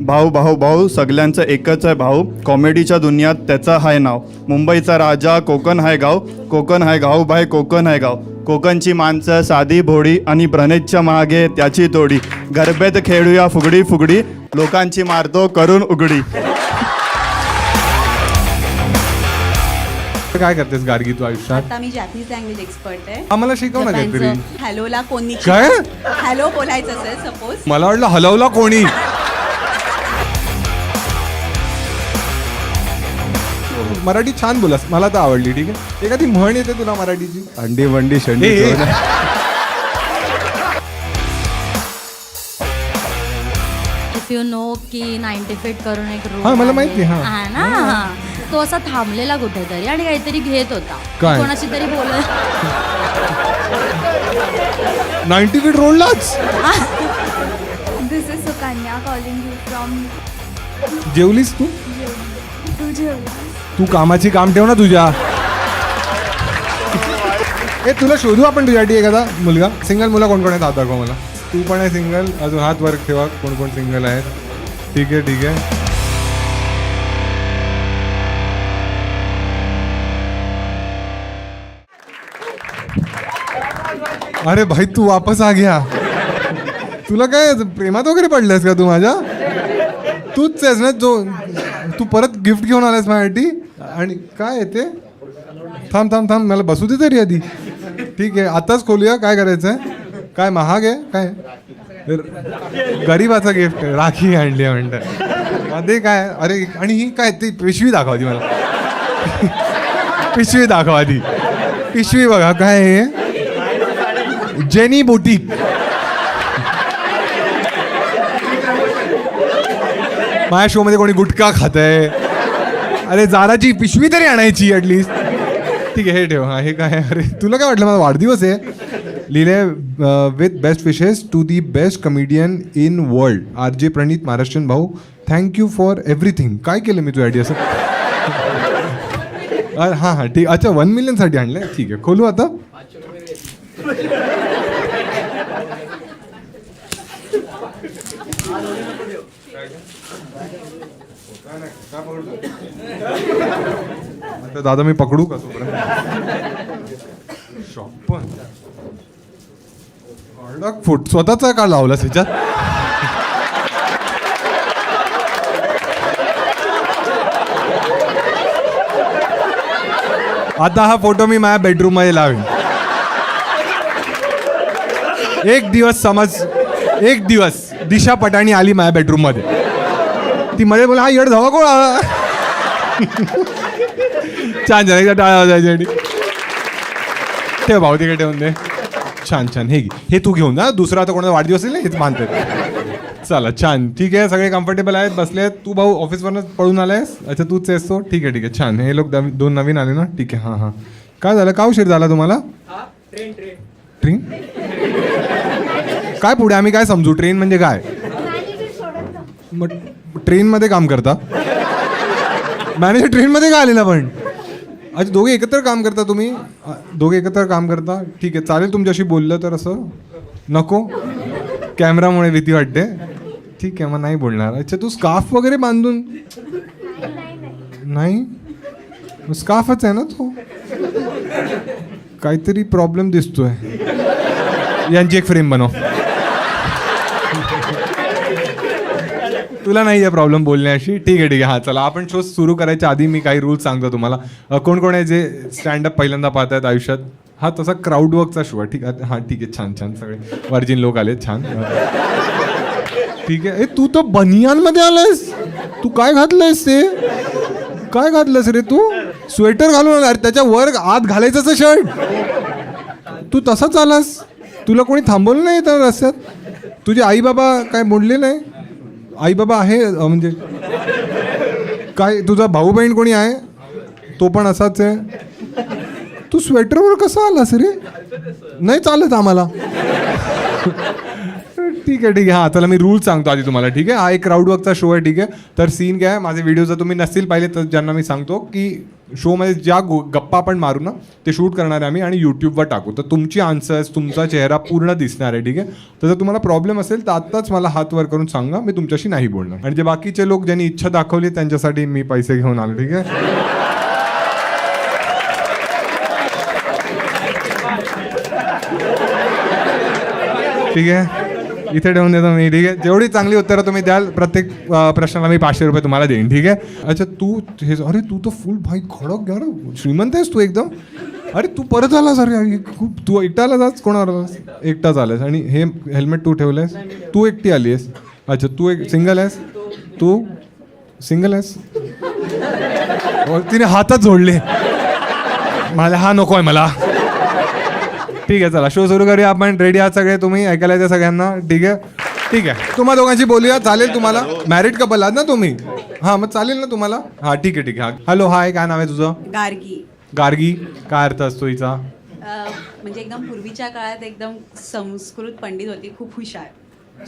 भाऊ भाऊ भाऊ सगळ्यांचं एकच आहे भाऊ. कॉमेडीच्या दुनियात त्याचं हाय नाव. मुंबईचा राजा कोकण हाय गाव. कोकण हाय गाव भाई कोकण हाय गाव. कोकणची माणसं साधी भोळी आणि प्रणेतच्या मागे त्याची तोडी. गरबेत खेळूया फुगडी फुगडी लोकांची मारतो करून उघडी. काय करतेस गार्गी तू आयुष्यात? आता मी जॅपनीज लँग्वेज एक्सपर्ट आहे. आम्हाला शिकव ना काहीतरी. हॅलोला कोणी काय? हॅलो बोलायचं असेल सपोज. मला वाटलं हलवला कोणी. मराठी छान बोलास, मला तर आवडली. ठीक आहे, एखादी म्हण येते तुला मराठीची? अंडी वंडी शंडी. इफ यू नो की 90 फीट करून एक रोड हा, मला माहिती आहे. आहे ना. तो असा थांबलेला कुठेतरी आणि काहीतरी घेत होता. काय? कोणाशी तरी बोलत. 90 फीट रोडलाच. This is Sukanya calling you from. जेवलीस तू? तू जेवलास? तू कामाची काम ठेव ना तुझ्या. ए तुला शोधू आपण तुझ्यासाठी एखादा मुलगा. सिंगल मुलं कोण कोण आहेत हात दाखव मला. तू पण आहे सिंगल? अजून हात वर ठेवा कोण कोण सिंगल आहेत. ठीक आहे ठीक आहे. अरे भाई तू वापस आ गया. तुला काय प्रेमात वगैरे पडलंयस का तू माझ्या? तूच आहेस ना जो तू परत गिफ्ट घेऊन आलास माझ्यासाठी. आणि काय आहे ते? थांब थांब थांब मला बसू दे तरी आधी. ठीक आहे आताच खोलूया. काय करायचं आहे? काय महाग आहे काय? गरीबाचा गिफ्ट राखी आणली आहे म्हणतं. ते काय? अरे आणि ही काय ती पिशवी दाखव आधी मला. पिशवी दाखव आधी. पिशवी बघा काय आहे. Jenny boutique. माझ्या शो मध्ये कोणी गुटखा खात आहे? अरे जाराची पिशवी तरी आणायची ॲटलिस्ट. ठीक आहे हे ठेव. हा हे काय? अरे तुला काय वाटलं माझा वाढदिवस आहे? लिहिले with best wishes to the best comedian in world RJ Praneet Maharashtrian भाऊ. Thank you for everything. काय केलं मी तुझ्यासाठी असं? हां हां ठीक. अच्छा 1 मिलियनसाठी आणलं. ठीक आहे खोलू आता. आता दादा मी पकडू का शॉप फूट स्वतःचा का लावला त्याच्यात? आता हा फोटो मी माझ्या बेडरूम मध्ये लावेन. एक दिवस दिशा पटाणी आली माझ्या बेडरूम मध्ये. ती मध्ये बोला हा येड धावा कोण. छान छान एकदा टाळा वाजायची. ठेव भाऊ तिकडे ठेवून दे. छान छान. हे तू घेऊन जा. दुसरा आता कोणाचा वाढदिवस असेल ना हेच मानतात. चला छान ठीक आहे. सगळे कम्फर्टेबल आहेत बसले आहेत. तू भाऊ ऑफिसवरनं पळून आलायस? अच्छा तूच आहेस तो. ठीक आहे ठीक आहे छान. हे लोक 2 नवीन आले ना. ठीक आहे हां हां. काय झालं? का उशीर झाला तुम्हाला? ट्रेन काय पुढे आम्ही काय समजू? ट्रेन म्हणजे काय? मग ट्रेनमध्ये काम करता? मॅनेजर ट्रेनमध्ये का आलेला पण? अच्छा दोघे एकत्र काम करता तुम्ही? दोघे एकत्र काम करता. ठीक आहे चालेल. तुमच्याशी बोललं तर असं नको? कॅमेरामुळे भीती वाटते. ठीक आहे मग नाही बोलणार. अच्छा तू स्कार्फ वगैरे बांधून? नाही स्कार्फच आहे ना तो. काहीतरी प्रॉब्लेम दिसतोय. यांची एक फ्रेम बनव. तुला नाही आहे प्रॉब्लेम बोलण्याशी. ठीक आहे ठीक आहे. हां चला आपण शो सुरू करायच्या आधी मी काही रूल्स सांगतो तुम्हाला. कोण कोण आहे जे स्टँडअप पहिल्यांदा पाहत आहेत आयुष्यात? हा तसा क्राऊड वर्कचा शो आहे. ठीक आहे हां ठीक आहे छान छान. सगळे वर्जिन लोक आले छान. ठीक आहे. तू तर बनियानमध्ये आलायस. तू काय घातलंयस ते? काय घातलंस रे तू? स्वेटर घालून आला. त्याच्या वर आत घालायचं शर्ट. तू तसाच आलास. तुला कोणी थांबवलं नाही तर रस्त्यात? तुझे आई बाबा काय बोलले नाही? आई बाबा आहे म्हणजे काय? तुझा भाऊ बहीण कोणी आहे? तो पण असाच आहे. तू स्वेटरवर कसा आलास रे? नाही चालत आम्हाला. ठीक आहे हां चला मी रूल सांगतो आधी तुम्हाला ठीक आहे. हा एक क्राऊडवर्कचा शो आहे ठीक आहे. तर सीन काय आहे, माझे व्हिडिओ जर तुम्ही नसतील पाहिले तर ज्यांना मी सांगतो की शोमध्ये ज्या गप्पा आपण मारू ना ते शूट करणार आहे आम्ही आणि यूट्यूबवर टाकू. तर तुमची आन्सर्स तुमचा चेहरा पूर्ण दिसणार आहे ठीक आहे. तर जर तुम्हाला प्रॉब्लेम असेल तर आत्ताच मला हात वर करून सांगा, मी तुमच्याशी नाही बोलणार. आणि जे बाकीचे लोक ज्यांनी इच्छा दाखवली त्यांच्यासाठी मी पैसे घेऊन आलो ठीक आहे. ठीक आहे इथे ठेवून देतो मी ठीक आहे. जेवढी चांगली उत्तरं तुम्ही द्याल प्रत्येक प्रश्नाला मी 500 रुपये तुम्हाला देईन ठीक आहे. अच्छा तू हे अरे तू तर फुल भाई खडक यार श्रीमंत आहेस तू एकदम. अरे तू परत आलास अरे खूप तू एकटा आलास कोणावर आलास एकटाच आलास आणि हे हेल्मेट तू ठेवलंयस तू एकटी आली आहेस. अच्छा तू एक सिंगल आहेस तू सिंगल आहेस. तिने हातात जोडले मला हा नको आहे मला. ठीक आहे चला शो सुरू करूया आपण. रेडी आहात सगळे तुम्ही ऐकायला येते सगळ्यांना ठीक आहे. तुम्हा दोघांची बोलूया चालेल तुम्हाला. मॅरिड कपल आहात ना तुम्ही. हां मग चालेल ना तुम्हाला. हां ठीक आहे हां हॅलो हाय काय नाव आहे तुझं. गार्गी. गार्गी काय अर्थ असतो हिचा. म्हणजे एकदम पूर्वीच्या काळात एकदम संस्कृत पंडित होती, खूप हुशार.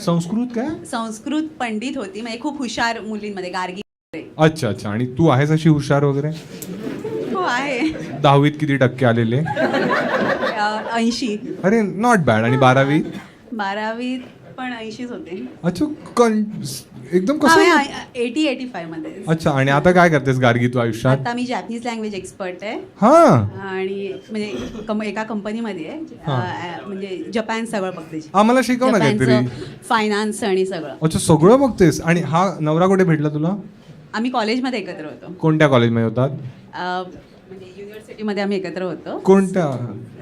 संस्कृत काय. संस्कृत पंडित होती म्हणजे खूप हुशार मुलींमध्ये गार्गी. अच्छा अच्छा आणि तू आहेस अशी हुशार वगैरे. हो आहे. 10वीत किती टक्के आलेले. 80. अरे नॉट बॅड. आणि 12वीत 12वीत पण 80च होते. अच्छा एकदम कसं. 80-85 मध्ये. अच्छा आणि आता काय करतेस गार्गी तू आयुष्यात. आता मी जॅपनीज लँग्वेज एक्सपर्ट आहे. हां आणि म्हणजे एका कंपनीमध्ये आहे. म्हणजे जपान सगळं बघते. आम्हाला शिकव ना काहीतरी. फायनान्स आणि सगळं. अच्छा सगळं बघतेस. आणि हा नवरा कुठे भेटला तुला. आम्ही कॉलेजमध्ये एकत्र होतो. कोणत्या कॉलेजमध्ये होतात. म्हणजे युनिव्हर्सिटीमध्ये आम्ही एकत्र होतो. कोणत्या.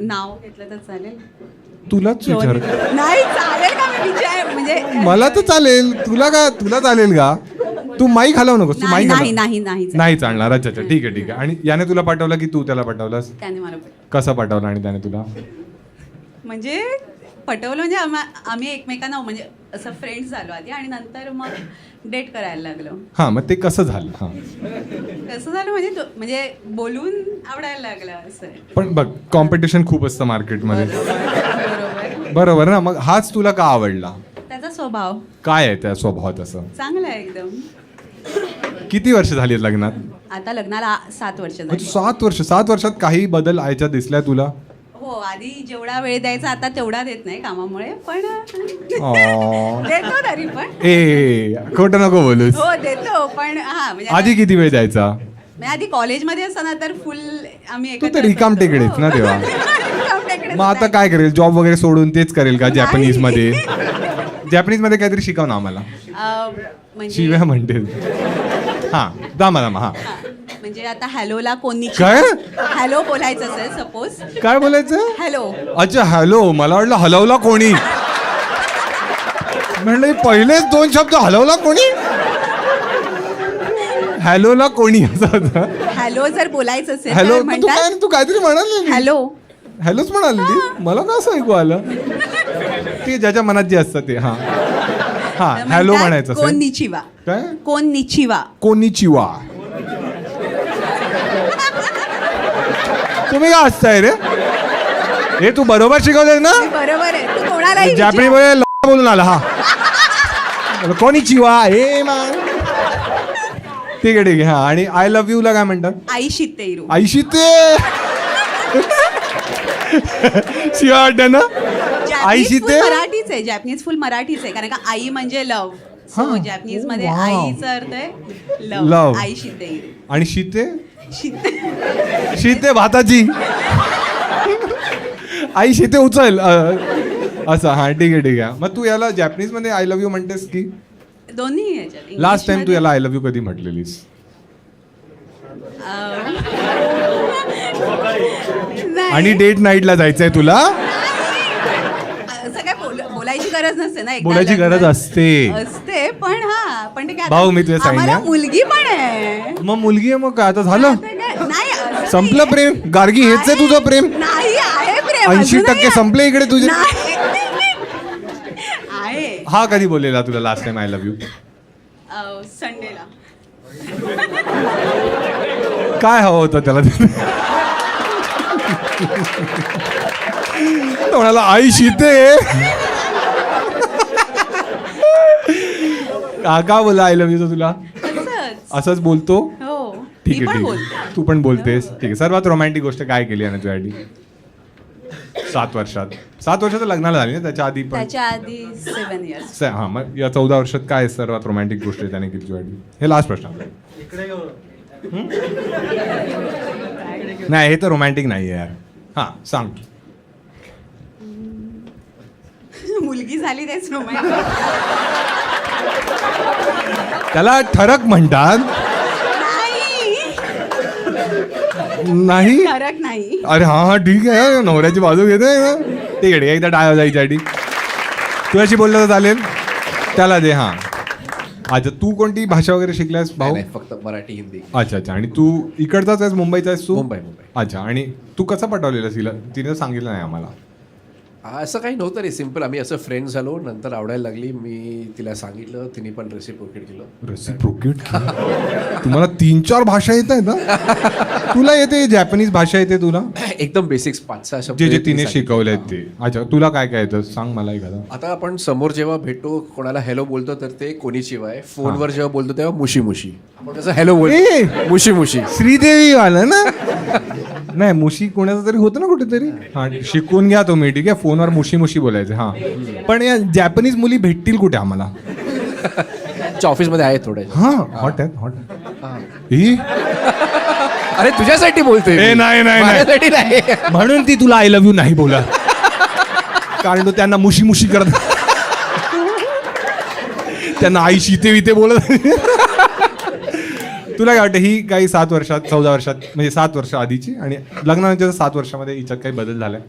नाव घेतलं तर चालेल. तुलाच विचार. नाही चालेल का मी विचार म्हणजे मला तर चालेल तुला चालेल का. तू माईक हलव नकोस. तू माईक नाही नाही नाही नाही चालणार. अच्छा अच्छा ठीक आहे. आणि याने तुला पाठवलं की तू त्याला पाठवलास. त्याने मला कसं पाठवलं आणि त्याने तुला. म्हणजे पटवलं म्हणजे आम्ही एकमेकांना म्हणजे असं फ्रेंड्स झालो आधी आणि नंतर मग डेट करायला लागलो. हां मग ते कसं झालं. हां कसं झालं म्हणजे बोलून आवडायला लागलं असं. पण बघ कॉम्पिटिशन खूप असतं मार्केटमध्ये. बरोबर बरोबर ना. मग हाच तुला का आवडला. त्याचा स्वभाव काय आहे त्या स्वभावात असं. चांगला आहे एकदम. किती वर्ष झाली लग्नात. आता लग्नाला 7 वर्ष झाली. 7 वर्षात काही बदल आयच्या दिसल्या तुला. हो आधी जेवढा वेळ द्यायचा आता तेवढा देत नाही कामामुळे पण देतो तरी पण. ए खोटं नको बोलूस. हो देतो पण हा म्हणजे आधी किती वेळ द्यायचा. म्हणजे आधी कॉलेजमध्ये असताना तर फुल आम्ही तू तर रिकाम टेकडेच ना तेव्हा. मग आता काय करेल जॉब वगैरे सोडून तेच करेल का जॅपनीज मध्ये. जॅपनीज मध्ये काहीतरी शिकव ना आम्हाला. म्हणजे शिव्या म्हणते. हां दामा हां म्हणजे आता हॅलोला कोणी काय? हॅलो बोलायचं असेल सपोज. काय बोलायचं. हॅलो. अच्छा हॅलो. मला वाटलं हलवला कोणी. म्हणलं पहिलेच 2 शब्द हलवला कोणी. हॅलोला कोणी असं होतं. हॅलो जर बोलायचं असेल हॅलो तर म्हणतात तू काहीतरी म्हणाली. हॅलो. हॅलोच म्हणाली. मला का असं ऐकू आलं. ते ज्याच्या मनात जे असतं ते. हां हां हॅलो म्हणायचं कोण निचिवा. काय कोण निचिवा. कोनिचिवा. तुम्ही काय असताय रे. हे तू बरोबर शिकवते ना. बरोबर आहे. तू कोणालाही जॅपनी विचार. बोलून आला. हा कोनिचिवा हे मान. ठीक आहे हा. आणि आय लव्ह यू ला काय म्हणतात. आई शितेरू. आईशी ते शिवा वाटतं ना. आई शिते. मराठीच आहे. जॅपनीज फुल मराठीच आहे कारण का आई म्हणजे लव्ह. सो जॅपनीज मध्ये wow. आईचा अर्थ आहे Love. लव्ह. आई शितेरू. आणि शीते. शिते. शीते भाताची. आई शीते उचल असं. हा ठीक आहे. मग तू याला जॅपनीज मध्ये आय लव्ह यू म्हणतेस की दोन्ही ह्याच्यात. लास्ट टाइम तू याला आय लव्ह यू कधी म्हटलेलीस. नाही. आणि डेट नाईटला जायचंय तुला. असं काय बोलायची गरज नसते ना. एकदा बोलायची लग्न गरज असते पण हा पण ते काय भाऊ, मी तुला सांगितलं. आम्हाला मुलगी पण आहे. मग मुलगी आहे मग काय आता झालं. नाही असं संपलं नाही. प्रेम. गार्गी हेच आहे तुझं प्रेम. नाही आहे प्रेम. 80% अजूनही संपले इकडे तुझे. नाही. आहे. हा कधी बोललेला तुला last time I love you. संडेला. काय हवं होतं त्याला. तो म्हणाला आई शीते. का बोला आय लव्ह यू तुला? असंच. असंच बोलतो? हो ठीक मी पण आहे, ठीक बोलते. आहे. तू पण बोलतेस, ठीक आहे. सर्वात रोमॅन्टिक गोष्ट काय केली आहे ना तुझ्यासाठी 7 वर्षात? 7 वर्षात लग्नाला झाली ना, त्याच्या आधी पण? त्याच्या आधी 7 years. हां, मग या 14 वर्षात काय सर्वात रोमॅन्टिक गोष्ट त्याने केली तुझ्यासाठी? हे लास्ट प्रश्न नाही, हे तर रोमॅन्टिक नाही आहे यार. हां सांग. मुलगी झाली तेच रोमॅन्टिक. त्याला ठरक म्हणतात. नाही फरक नाही. अरे हा ठीक आहे, नवऱ्याची बाजू घेते ना. ठीक आहे, एकदा डाय जायच्यासाठी तुझ्याशी बोललं तर चालेल. त्याला दे. हां अच्छा, तू कोणती भाषा वगैरे शिकल्यास भाऊ? नाही, फक्त मराठी हिंदी. अच्छा अच्छा. आणि तू इकडचाच आहेस, मुंबईचा आहेस तू? मुंबई. अच्छा. आणि तू कसं पटवलेलं तिला? तिने तर सांगितलं नाही आम्हाला. असं काही नव्हतं रे, सिम्पल. आम्ही असं फ्रेंड झालो, नंतर आवडायला लागली. मी तिला सांगितलं, तिने पण रेसिप्रोकेट केलं. रेसिप्रोकेट? तुम्हाला 3-4 भाषा येत आहेत ना? तुला येते जॅपनीज भाषा येते तुला? एकदम बेसिक्स 5-6 शब्द जे जे तिने तिने सांगितले. शिकवले आहेत ते. अच्छा, तुला काय काय येतं सांग मला एखादा. आता आपण समोर जेव्हा भेटतो, कोणाला हॅलो बोलतो तर ते कोणीचिवा आहे. फोनवर जेव्हा बोलतो तेव्हा मुशी मुशी. आपण कसं हॅलो बोलतो, मुशी मुशी. श्रीदेवी आलं ना? नाही, मुशी कोणाचं तरी होतं ना कुठेतरी. हा, शिकून घ्या तुम्ही, ठीक आहे. फोनवर मुशी मुशी बोलायचं. हा, पण या जॅपनीज मुली भेटतील कुठे आम्हाला? ऑफिसमध्ये आहे थोडे. हा, हॉट आहेत, हॉट आहेत. ही अरे तुझ्यासाठी बोलतोय ए, मी. नाही, नाही, नाही. माझ्यासाठी नाही. म्हणून ती तुला आय लव्ह यू नाही बोला, कारण तो त्यांना मुशी मुशी करत, त्यांना आई शिते विते बोलत. तुला काय वाटतं, ही काही 7 वर्षात 14 वर्षात म्हणजे 7 वर्ष आधीची आणि लग्नानंतर 7 वर्षामध्ये हिच्यात काही बदल झालाय?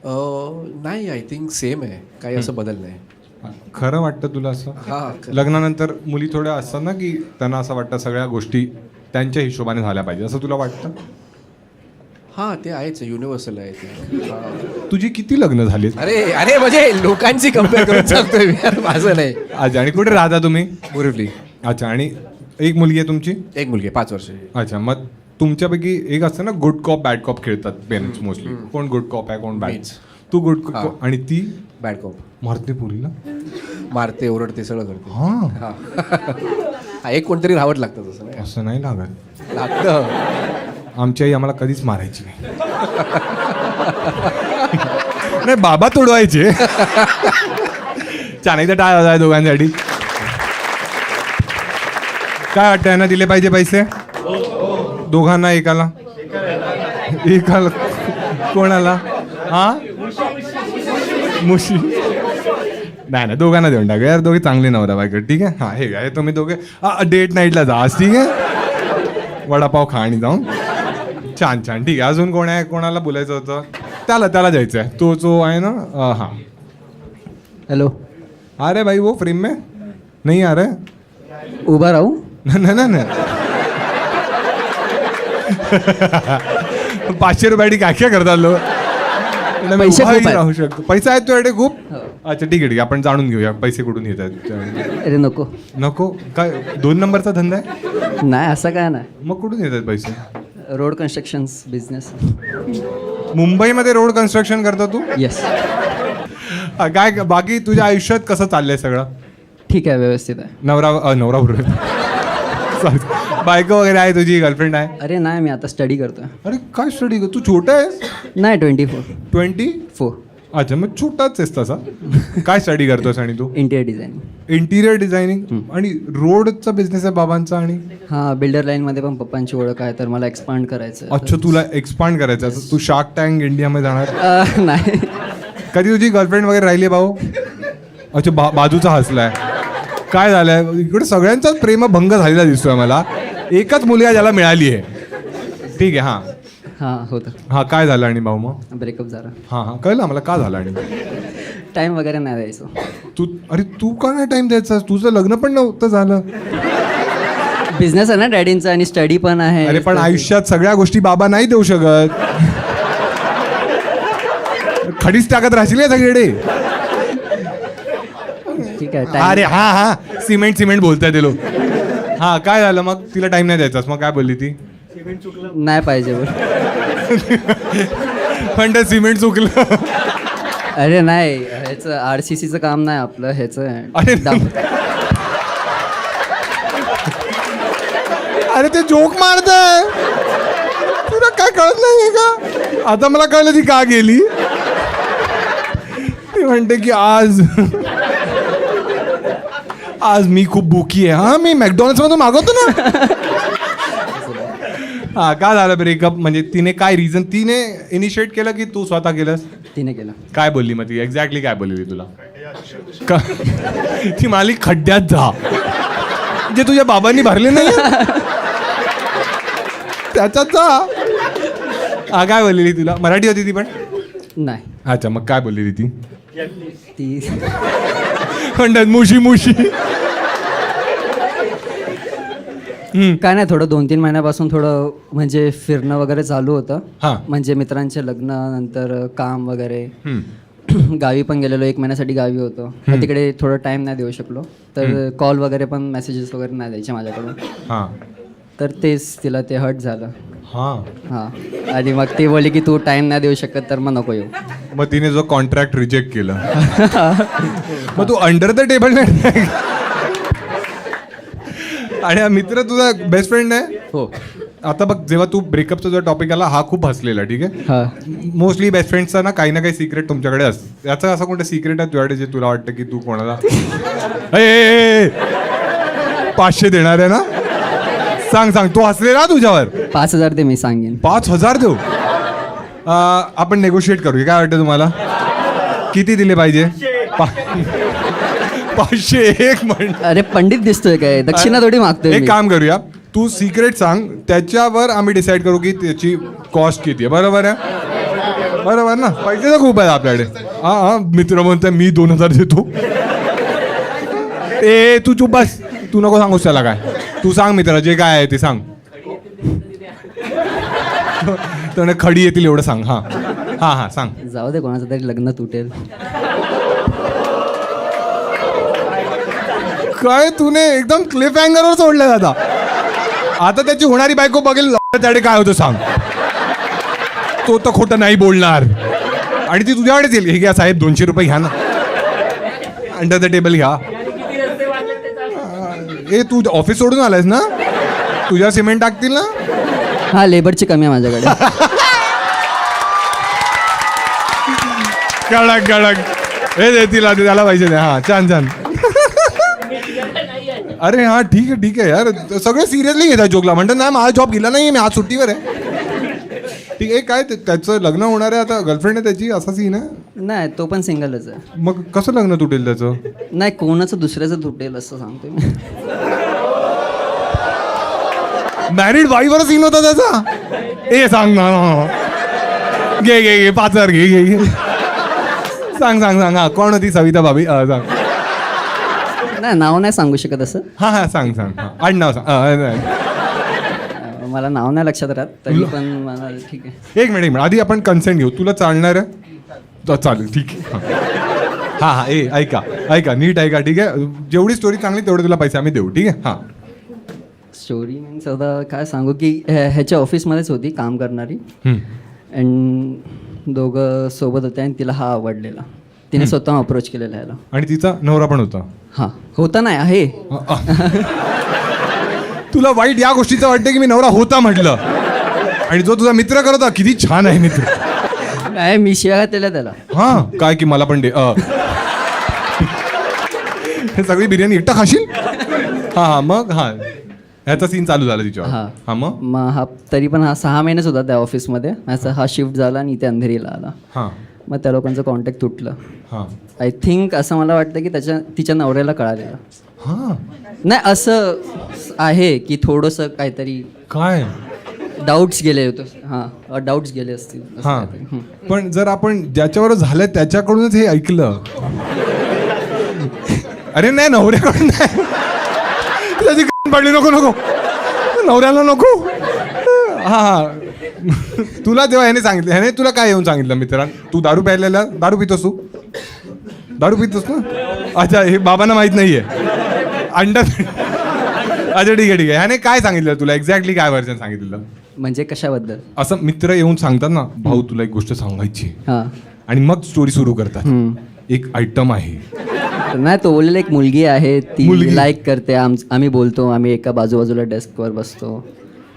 नाही, आय थिंक सेम आहे. काही असं बदल नाही. खरं वाटतं तुला असं? हा. लग्नानंतर मुली थोड्या असतात ना की त्यांना असं वाटतं सगळ्या गोष्टी त्यांच्या हिशोबाने झाल्या पाहिजे, असं तुला वाटतं? हा, ते आहेच, युनिव्हर्सल आहे ते. हा. तुझी किती लग्न झाली? अरे अरे म्हणजे लोकांची कम्पेअर करून सांगतोय मी, यार, माझं नाही. अच्छा. आणि कुठे राहता तुम्ही? बोरिवली. अच्छा. आणि एक मुलगी आहे तुमची? एक मुलगी आहे, 5 वर्षाची. अच्छा. मग तुमच्यापैकी एक असतं ना, गुड कॉप बॅड कॉप खेळतात पेरेंट्स मोस्टली. कोण गुड कॉप आहे, कोण बॅड? मीच. तू गुड हा. कॉप. आणि ती बॅड कॉप. मारते पुरीला? मारते, ओरडते, सगळं करते. हा, हा. हा, एक कोणतरी राहत लागतं तसं नाही. असं नाही लागत. लागतं. आमची आई आम्हाला कधीच मारायची नाही. नाही, बाबा तोडवायचे. छान. एकदा टाळ आहे दोघांसाठी. काय वाटतं, यांना दिले पाहिजे पैसे? दोघांना? एकाला? एकाला? कोणाला? हा, मुशी? नाही ना, दोघांना देऊन टाका यार. दोघे चांगले नवरा बायको, ठीक आहे. हा, हे काय तुम्ही दोघे डेट नाईटला जा आज, ठीक आहे. वडापाव खा आणि जाऊन. छान छान, ठीक आहे. अजून कोण आहे, कोणाला बोलायचं होतं? त्याला जायचं आहे. तो आहे ना. हां. हेलो. अरे भाई, वो फ्रेम में नहीं आ रहा है. उभा राहू? नाही. 500 रुपयासाठी काय काय करतात लोक? पैसे खूप आहेत. राहू शकतो. पैसा आहेत तुझ्याकडे खूप? अच्छा, ठीक आहे. आपण जाणून घेऊया पैसे कुठून येत आहेत. अरे नको. नको काय? 2 नंबरचा धंदा आहे? नाही, असं काय नाही. मग कुठून येत आहेत पैसे? Road constructions business. मुंबईमध्ये रोड कन्स्ट्रक्शन करतो तू? येस. काय बाकी तुझ्या आयुष्यात कसं चाललंय सगळं? ठीक आहे, व्यवस्थित आहे. नवरा बरोबर. बायको वगैरे आहे तुझी? गर्लफ्रेंड आहे? अरे नाही, मी आता स्टडी करतोय. अरे काय स्टडी कर? तू छोटा आहेस? नाही, 24. 24? अच्छा, मग छोटाच आहेस तसा. काय स्टडी करतोस आणि तू? Interior designing. Interior designing. आणि रोडचा बिझनेस आहे बाबांचा. आणि हां, बिल्डर लाईनमध्ये पण पप्पांची ओळख आहे, तर मला एक्सपांड करायचं आहे. अच्छा, तुला एक्सपांड करायचं आहे. तू शार्क टँक इंडियामध्ये जाणार? नाही. कधी तुझी गर्लफ्रेंड वगैरे राहिली भाऊ? अच्छा, बाजूचा हसलाय. काय झालंय इकडे? सगळ्यांचाच प्रेमभंग झालेला दिसतोय मला. एकच मुलगा ज्याला मिळाली आहे. ठीक आहे. हां हां, होतं. हां. काय झालं आणि भाऊ मग? ब्रेकअप झाला. हां कळलं मला का झालं. आणि टाईम वगैरे नाही द्यायचो. तू का नाही टाइम द्यायचा? तुझं लग्न पण नव्हतं झालं. बिझनेस आहे ना डॅडींचा आणि स्टडी पण आहे. अरे पण आयुष्यात सगळ्या गोष्टी बाबा नाही देऊ शकत. खडीच टाकत राहशील का सगळीकडे? ठीक आहे. अरे हा सिमेंट बोलताय ते लोक. हा, काय झालं मग? तिला टाइम नाही द्यायचास? मग काय बोलली ती? नाही पाहिजे बोल. पण ते सिमेंट चुकलं. अरे नाही, ह्याचं RCCचं काम नाही आपलं, ह्याचं अरे अरे ते जोक मारतंय, तुला काय कळत नाहीये का? आता मला कळलं ती का गेली. ती म्हणते की आज मी खूप भुकी आहे. हा, मी मॅकडॉनल्ड्स मधून मागवतो ना. हा, का झालं ब्रेकअप? म्हणजे तिने काय रिझन, तिने इनिशिएट केलं की तू स्वतः केलंस? तिने केलं. काय बोलली मग ती? एक्झॅक्टली काय बोलली तुला? ती माली खड्ड्यात जा, जे तुझ्या बाबांनी भरले नाही त्याच्यात जा. हा, काय बोललेली तुला? मराठी होती ती पण? नाही, अच्छा, मग काय बोललेली ती? ती म्हणतात मुशी मुशी. काय नाही, थोडं 2-3 महिन्यापासून थोडं म्हणजे फिरणं वगैरे चालू होतं. हां. म्हणजे मित्रांचे लग्न, नंतर काम वगैरे. गावी पण गेलेलो, 1 महिन्यासाठी गावी होतो. तर तिकडे थोडं टाइम नाही देऊ शकलो. तर कॉल वगैरे पण, मेसेजेस वगैरे नाही द्यायचे माझ्याकडून. हां तर तेच तिला ते हर्ट झालं. हां. हां, आणि मग ती बोलली की तू टाइम नाही देऊ शकत तर मग नको येऊ. मग तिने जो कॉन्ट्रॅक्ट रिजेक्ट केलं. मग तू अंडर द टेबल नाही. आणि हा मित्र तुझा बेस्ट फ्रेंड आहे? हो. आता बघ, जेव्हा तू ब्रेकअपचा जो टॉपिक आला, हा खूप हसलेला, ठीक आहे. हां. मोस्टली बेस्ट फ्रेंडचा ना काही ना काही सिक्रेट तुमच्याकडे असतं. याचं असं कोणतं सिक्रेट आहे तुझ्याकडे जे तुला वाटतं की तू कोणाला 500 देणार आहे ना? सांग, तू हसलेला तुझ्यावर. 5,000 ते मी सांगेन. 5,000 देऊ? आपण नेगोशिएट करूया, काय वाटतं तुम्हाला? किती दिले पाहिजे? 501 म्हण. अरे पंडित दिसतोय काय? दक्षिणा थोडी मागतोय एक मी. काम करूया, तू सिक्रेट सांग, त्याच्यावर आम्ही डिसाईड करू की त्याची कॉस्ट किती आहे. बरोबर आहे? बरोबर ना? पैसे तर खूप आहेत आपल्याकडे. हा, मित्र म्हणतोय मी 2,000 देतो. तू चुप बस, तू नको सांगूस त्याला काय. तू सांग मित्र, जे काय आहे ते सांग. तर खडी येतील एवढं सांग. हा सांग. जाऊ दे, कोणाचं तरी लग्न तुटेल. काय तूने एकदम क्लिफ हँगरवर सोडलं आता. आता त्याची होणारी बायको बघेल त्याकडे काय होतं सांग. तो तर खोटं नाही बोलणार आणि ती तुझ्याकडेच येईल. हे घ्या साहेब, 200 रुपये घ्या ना, अंडर द टेबल घ्या. ए, तू ऑफिस सोडून आलायस ना? तुझ्या सिमेंट टाकतील ना? हा, लेबरची कमी आहे माझ्याकडे. कडक हे देतील, त्याला पाहिजे. हा, छान. अरे हा, ठीक आहे यार, सगळे सिरियसली घेतात जोकला. म्हणतात नाही, माझा जॉब गेला नाही, मी आज सुट्टीवर आहे. ठीक आहे. काय त्याचं लग्न होणार आहे आता, गर्लफ्रेंड आहे त्याची, असा सीन आहे? नाही, तो पण सिंगलच आहे. मग कसं लग्न तुटेल त्याचं? नाही, कोणाचं दुसऱ्याचं तुटेल असं सांगतोय मी. मॅरिड वाईफवर सीन होता त्याचा. ए सांग ना. घे 5,000 घे. सांग. हा, कोण होती? सविता भाभी. सांग. नाही, नाव नाही सांगू शकत असं. हा, सांग. आडनाव सांग. मला नाव नाही लक्षात राहत, तरी पण मला ठीक आहे. एक मिनिट आधी आपण कन्सेंट घेऊ. तुला चालणार आहे? चालेल, ठीक आहे. हा, ऐका नीट ऐका, ठीक आहे. जेवढी स्टोरी चांगली तेवढे तुला पैसे आम्ही देऊ, ठीक आहे. हा, स्टोरी मीन्स आता काय सांगू की ह्याच्या ऑफिसमध्येच होती काम करणारी. अँड दोघं सोबत होते आणि तिला हा आवडलेला. तिने स्वतः अप्रोच केलेला ह्याला. आणि तिचा नवरा पण होता? हां, होता नाही, आहे. तुला वाईट या गोष्टीचं वाटतं की मी नवरा होता म्हटलं, आणि जो तुझा मित्र करत होता किती छान आहे मित्र. नाही, मी शिव्या घातलेल्या त्याला. हा, काय की मला पण दे. हे सगळी बिर्याणी एकटा खाशील? हा, मग ह्याचा सीन चालू झाला तिच्यावर. हा, मग हा तरी पण 6 महिनेच होता त्या ऑफिसमध्ये. असं हा शिफ्ट झाला आणि इथे अंधेरीला आला. हा, मग त्या लोकांचं कॉन्टॅक्ट तुटलं. हा, आय थिंक असं मला वाटतं की तिच्या नवऱ्याला कळालेलं. हा, नाही, असं आहे की थोडंसं काहीतरी काय डाऊट्स गेले होते. हां, डाऊट्स गेले असतील असं हा. काहीतरी. पण जर आपण ज्याच्यावर झालंय त्याच्याकडूनच हे ऐकलं. अरे नाही, नवऱ्याकडून नाही. त्याची पडली. नको नवऱ्याला नको. हा, तुला जेव्हा ह्याने सांगितलं, ह्याने तुला काय येऊन सांगितलं मित्रांनो? तू दारू प्यायलेला? दारू पितोस तू? दारू पितोस ना? अच्छा, हे बाबांना माहित नाहीये. अंडर. अच्छा, ठीक आहे. ह्याने काय सांगितलं तुला? एक्झॅक्टली काय व्हर्जन सांगितलं? म्हणजे कशाबद्दल? असं मित्र येऊन सांगतात ना, भाऊ तुला एक गोष्ट सांगायची, हां. आणि मग स्टोरी सुरू करतात. एक आयटम आहे, नाही तो बोललेला एक मुलगी आहे मुलगी. ती लाईक करते आम्ही बोलतो आम्ही एका बाजूला डेस्कवर बसतो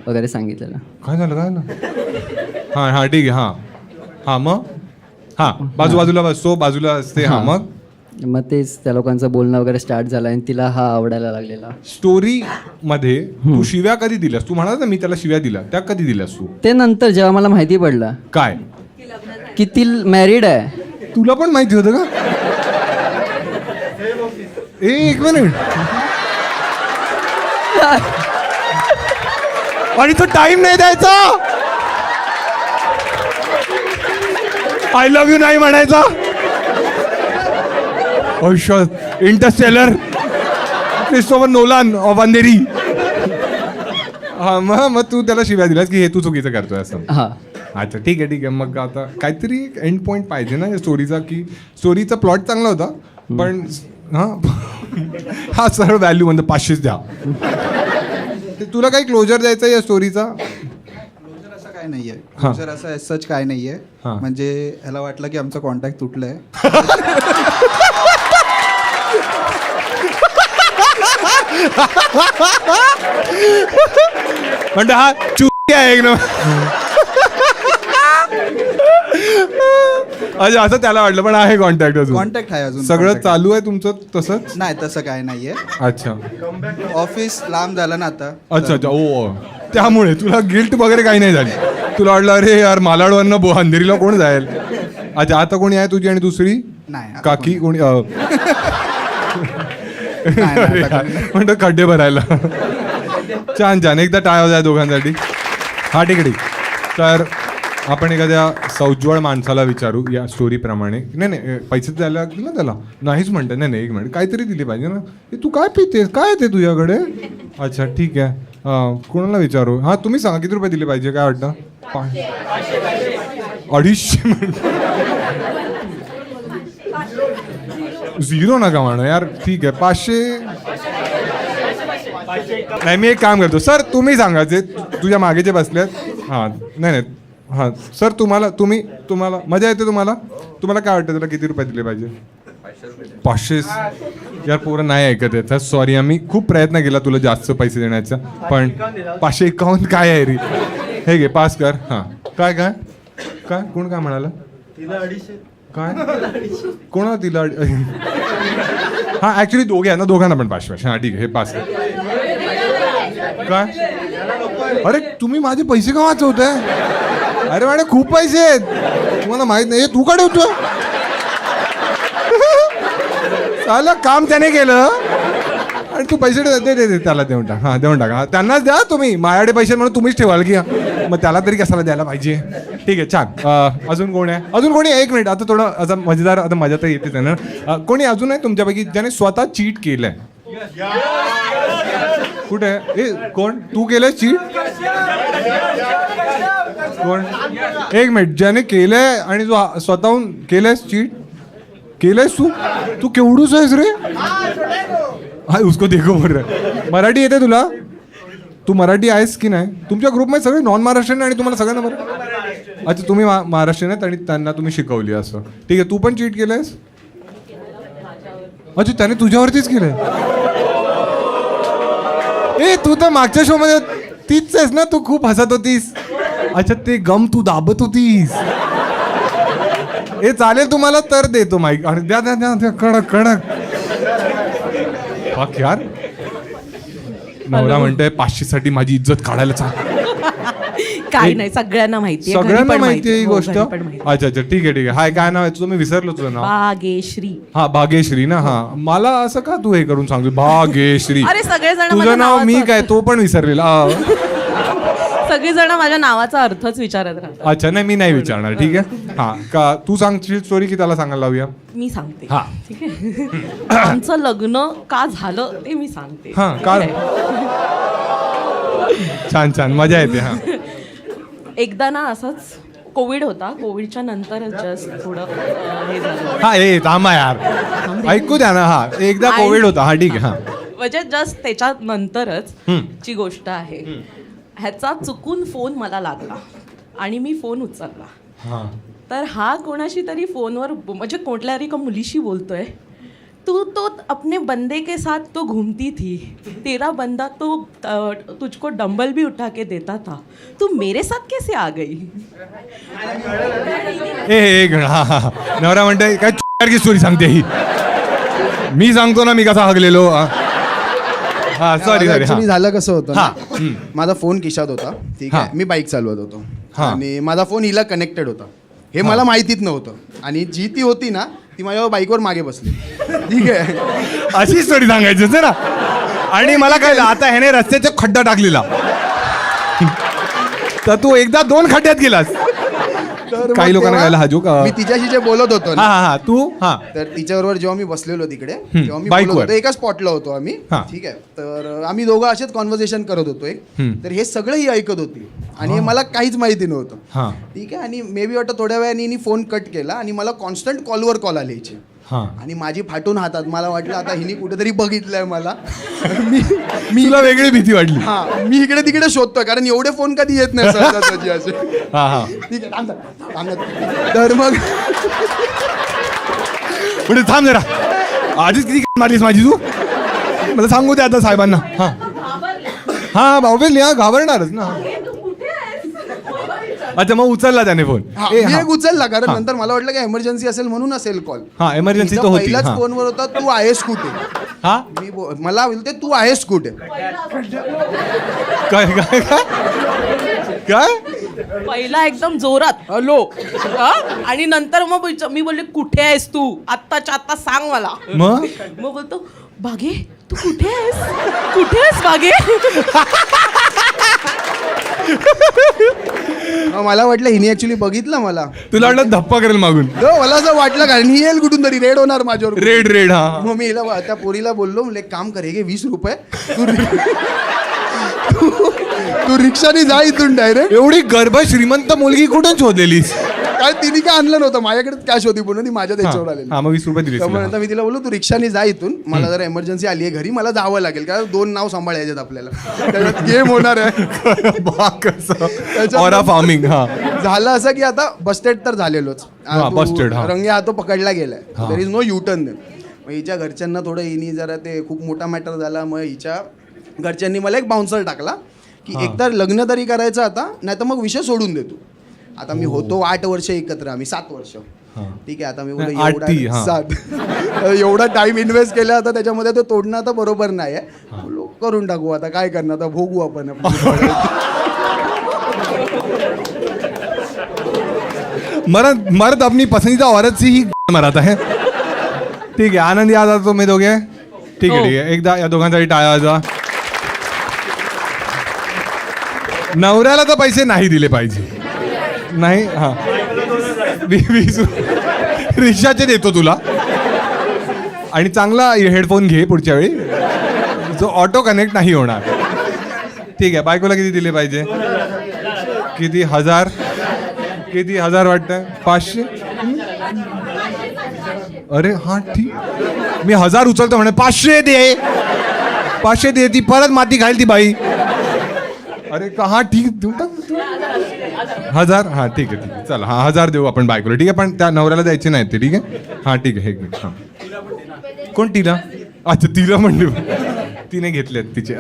वगैरे सांगितलेलं. काय झालं काय झालं हां हां ठीक आहे हां हां मग हां बाजूला बसतो बाजूला असते हां मग मग तेच त्या लोकांचं बोलणं वगैरे स्टार्ट झालं आणि तिला हा आवडायला लागलेला. स्टोरी मध्ये तू शिव्या कधी दिल्यास तू म्हणाला ना मी त्याला शिव्या दिल्या त्या कधी दिल्यास तू ते नंतर जेव्हा मला माहिती पडलं काय की ती मॅरिड आहे. तुला पण माहिती होतं का एक मिनिट आणि तो टाइम नाही द्यायचा आय लव्ह यू नाही म्हणायचा Interstellar Christopher Nolan of Andheri हा मग तू त्याला शिव्या दिलास की हे तू चुकीचं करतोय असं हा अच्छा ठीक आहे मग आता काहीतरी एंड पॉईंट पाहिजे ना या स्टोरीचा की स्टोरीचा प्लॉट चांगला होता पण हा सर्व व्हॅल्यू म्हणजे 500 द्या ते तुला काही क्लोजर द्यायचा या स्टोरीचा असं काय नाहीये क्लोजर असं सच काय नाहीये म्हणजे ह्याला वाटलं की आमचं कॉन्टॅक्ट तुटलंय म्हणजे हा चुकी आहे एक ना अच्छा असं त्याला वाटलं पण आहे कॉन्टॅक्ट अजून कॉन्टॅक्ट आहे अजून सगळं contact. चालू आहे तुमचं तसंच नाही तसं काय नाहीये अच्छा ऑफिस लांब झालं ना आता अच्छा ओ त्यामुळे तुला गिल्ट वगैरे काही नाही झाली तुला वाटलं अरे यार मालाडवरनं अंधेरीला कोण जाईल अच्छा आता कोणी आहे तुझी आणि दुसरी नाही आता काकी कोणी नाही, आता कोणी नाही. म्हणतो खड्डे भरायला छान एकदा टाळ्या द्या दोघांसाठी हा ठीक आहे तर आपण एखाद्या सौज्वळ माणसाला विचारू या स्टोरीप्रमाणे नाही पैसे द्यायला लागतील ना त्याला नाहीच म्हणते नाही एक मिनिट काहीतरी दिली पाहिजे ना हे तू काय पितेस काय येते तुझ्याकडे अच्छा ठीक आहे कोणाला विचारू हां तुम्ही सांगा किती रुपये दिले पाहिजे काय वाटतं 250 मिनिट 0 नका म्हणा यार ठीक आहे 500 नाही मी एक काम करतो सर तुम्ही सांगा जे तुझ्या मागे जे बसलेत हां नाही हां सर तुम्हाला मजा येते तुम्हाला काय वाटतं तुला किती रुपये दिले पाहिजे 500 यार पोरं नाही ऐकत येतात सॉरी आम्ही खूप प्रयत्न केला तुला जास्त पैसे देण्याचा पण 551 काय आहे रे हे घे पास कर हां काय कोण काय म्हणाला काय कोणा तिला हां ॲक्च्युली दोघे आहे ना दोघांना पण 500 हां ठीक आहे हे पास काय अरे तुम्ही माझे पैसे का वाचवताय अरे मॅडम खूप पैसे आहेत तुम्हाला माहित नाही तू का ठेवतो चाल काम त्याने केलं आणि तू पैसे दे त्याला देऊन टाक हां देऊन टाका त्यांनाच द्या तुम्ही माझ्याकडे पैसे म्हणून तुम्हीच ठेवाल की मग त्याला तरी कशाला द्यायला पाहिजे ठीक आहे छान अजून कोण आहे एक मिनिट आता थोडं आता मजेदार आता मजा तर येतेच आहे ना कोणी अजून आहे तुमच्यापैकी ज्याने स्वतः चीट केलंय कुठे ए कोण तू केलंय चीट कोण एक मिनिट ज्याने केलंय आणि तू स्वतःहून केलंयस चीट केलंयस तू केवढूच आहेस रे हा उसको देखो बोल रहा मराठी येते तुला तू मराठी आहेस की नाही तुमच्या ग्रुपमध्ये सगळे नॉन महाराष्ट्रीयन आणि तुम्हाला सगळ्यांना बरं अच्छा तुम्ही महाराष्ट्रीयन आहेत आणि त्यांना तुम्ही शिकवली असं ठीक आहे तू पण चीट केलंयस अच्छा त्याने तुझ्यावरतीच केलंय ए तू तर मागच्या शो मध्ये तीच आहेस ना तू खूप हसत होतीस अच्छा ते गम तू दाबत होतीस ए चालेल तुम्हाला तर देतो माईक आणि द्या कडक बाक यार नवरा म्हणतोय 500 साठी माझी इज्जत काढायला चाल काय नाही सगळ्यांना माहिती सगळ्यांना माहिती आहे ही गोष्ट अच्छा ठीक आहे हाय काय नाव आहे तुझं मी विसरलो तुझं नाव भाग्यश्री हा भाग्यश्री ना हा मला असं का तू हे करून सांगतो भाग्यश्री अरे सगळेजण तुझं नाव मी काय तो पण विसरलेला सगळेजण माझ्या नावाचा अर्थच विचारत राहतात अच्छा नाही मी नाही विचारणार ठीक आहे हा का तू सांगशील स्टोरी की त्याला सांगायला लावूया मी सांगते हा ठीक आहे आमचं लग्न का झालं ते मी सांगते हा का छान मजा येते हा एकदा ना असंच कोविड होता कोविडच्या नंतर जस्ट थोडं हे झालं हा ए थांबा यार ऐकू द्या ना हा एकदा कोविड होता हा ठीक आहे हा म्हणजे जस्ट त्याच्या नंतरच ची गोष्ट आहे ह्याचा चुकून फोन मला लागला आणि मी फोन उचलला तर हा कोणाशी तरी फोनवर म्हणजे कुठल्या तरी एका मुलीशी बोलतोय तू तो अपने बंदे के साथ तो घूमती थी, तेरा बंदा तो तुझको डंबल भी उठा के देता था, तू मेरे साथ कैसे आ गई? एक हा नवरा म्हणते काय की स्टोरी सांगते ही, मी सांगतो ना मी कसा हगलेलो. हा सॉरी सॉरी. ऍक्च्युली झालं कसं होतं हा. ना, माझा फोन खिशात होता, ठीक आहे, मी बाईक चालवत होतो आणि माझा फोन हिला कनेक्टेड होता, हे मला माहितीच नव्हतं. आणि जी ती होती ना ती माझ्या बाईकवर मागे बसली, ठीक आहे. अशी स्टोरी सांगायची ना. आणि मला काय आता ह्याने रस्त्याचा खड्डा टाकलेला, तर तू एकदा 2 खड्ड्यात गेलास. तर काही मग लोकांना तेव्हा कळलं हा जोक. मी तिच्याशी जे बोलत होतो हा ना, हा हा तू हा तर तिच्याबरोबर जेव्हा मी बसलेलो तिकडे, तेव्हा मी बाईकवर. बोलत होतो, एका स्पॉटला होतो आम्ही, हा. ठीक आहे. तर आम्ही दोघं असेच कॉन्व्हर्सेशन करत होतो एक. तर हे सगळं ही ऐकत होती आणि हे मला काहीच माहिती नव्हतं, हा ठीक आहे. आणि मे बी वाटतं थोड्या वेळाने हिने फोन कट केला आणि मला कॉन्स्टंट कॉलवर कॉल आले हिचे. हा. आणि माझी फाटून हातात, मला वाटलं आता हिने कुठेतरी बघितलंय मला. तुला वेगळी भीती वाटली. हा, मी इकडे तिकडे शोधतोय कारण एवढे फोन कधी येत नाही सहजासहजी असे. हा हा ठीक आहे, थांब, थांब, थांब. तर मग पुढे थांब जरा, आधीच किती मारलीस माझी तू, मला सांगू दे आता साहेबांना. हा हा ऑब्विसली हा घाबरणारच ना. अच्छा मग उचलला त्याने फोन. हा, ए, मी हा. एक उचलला कारण हा. नंतर मला वाटलं की एमर्जन्सी असेल म्हणून असेल कॉल. हा एमर्जन्सी तिचा तो होती. पहिलाच हा. फोनवर होता, तू आहेस कुठे. हा मला बोलते तू आहेस कुठे. काय काय काय काय पहिला एकदम जोरात हॅलो, आणि नंतर मग मी बोलले कुठे आहेस तू, आत्ताच्या आत्ता सांग मला. मग मग बोलतो बागे तू कुठे आहेस, कुठे आहेस बागे. मला वाटलं हिने ऍक्च्युली बघितलं मला. तुला वाटलं धप्पा करेल मागून. मला असं वाटलं कारण ही येईल कुठून तरी, रेड होणार माझ्यावर. Red red. हा मग मी हिला त्या पोरीला बोललो, म्हणजे एक काम कर, हे घे 20 रुपये, तू रिक्षाने जा इथून डायरेक्ट. एवढी गर्भ श्रीमंत मुलगी कुठून शोधलेलीस. काय तिने काय आणलं नव्हतं, माझ्याकडे कॅश होती पूर्ण, ती माझ्या त्याच्यावर आलेली. हा मग 20 रुपये दिले. त्यामुळे नंतर मी तिला बोललो तू रिक्षाने जा इथून, मला जर एमर्जन्सी आली आहे घरी, मला जावं लागेल कारण 2 नाव सांभाळायचे आपल्याला, त्याच्यात गेम होणार आहे. Aura farming. हा झालं असं की आता बस्टेड तर झालेलोच, हा, busted, हा. रंगे हातो पकडला गेलाय, देर इज नो युटर्न. मग हिच्या घरच्यांना थोडं हिनी जरा ते खूप मोठा मॅटर झाला, मग हिच्या घरच्यांनी मला एक बाउन्सर टाकला की एकतर लग्न तरी करायचं आता, नाही तर मग विषय सोडून देतो. आता मी होतो 8 वर्ष एकत्र, आम्ही 7 वर्ष, ठीक आहे. आता मी बोललो नाही, 8 हा. 7 एवढा टाइम इन्व्हेस्ट केला आता त्याच्यामध्ये, तो तोडणं आता बरोबर नाही आहे. बोललो, करून टाकू आता, काय करणार आता, भोगू आपण. मर्द मर्द अपनी पसंदीदा औरत से ही मराता है. ठीक आहे, आनंदी आजा तुम्ही दोघे. ठीक आहे ठीक आहे, एकदा या दोघांसाठी टाळ्या वाजवा. नवऱ्याला तर पैसे नाही दिले पाहिजे. नाही हा 20 रिक्षाचे देतो तुला, आणि चांगला हेडफोन घे पुढच्या वेळी, जो ऑटो कनेक्ट नाही होणार. ठीक आहे, बायकोला किती दिले पाहिजे, किती 1000, किती 1000 वाटतं, 500. अरे हा ठीक, मी 1000 उचलतो म्हणे, 500 दे, 500 दे. ती परत माती घाल ती बाई. अरे का हा ठीक देऊ टाक 1000. हा ठीक आहे ठीक आहे, चला हा 1000 देऊ आपण बायकोला. ठीक आहे, पण त्या नवऱ्याला द्यायचे नाही ते. ठीक आहे हा ठीक आहे, एक मिनिट. हा कोण तिला, अच्छा तिला म्हणले, तिने घेतलेत तिचे.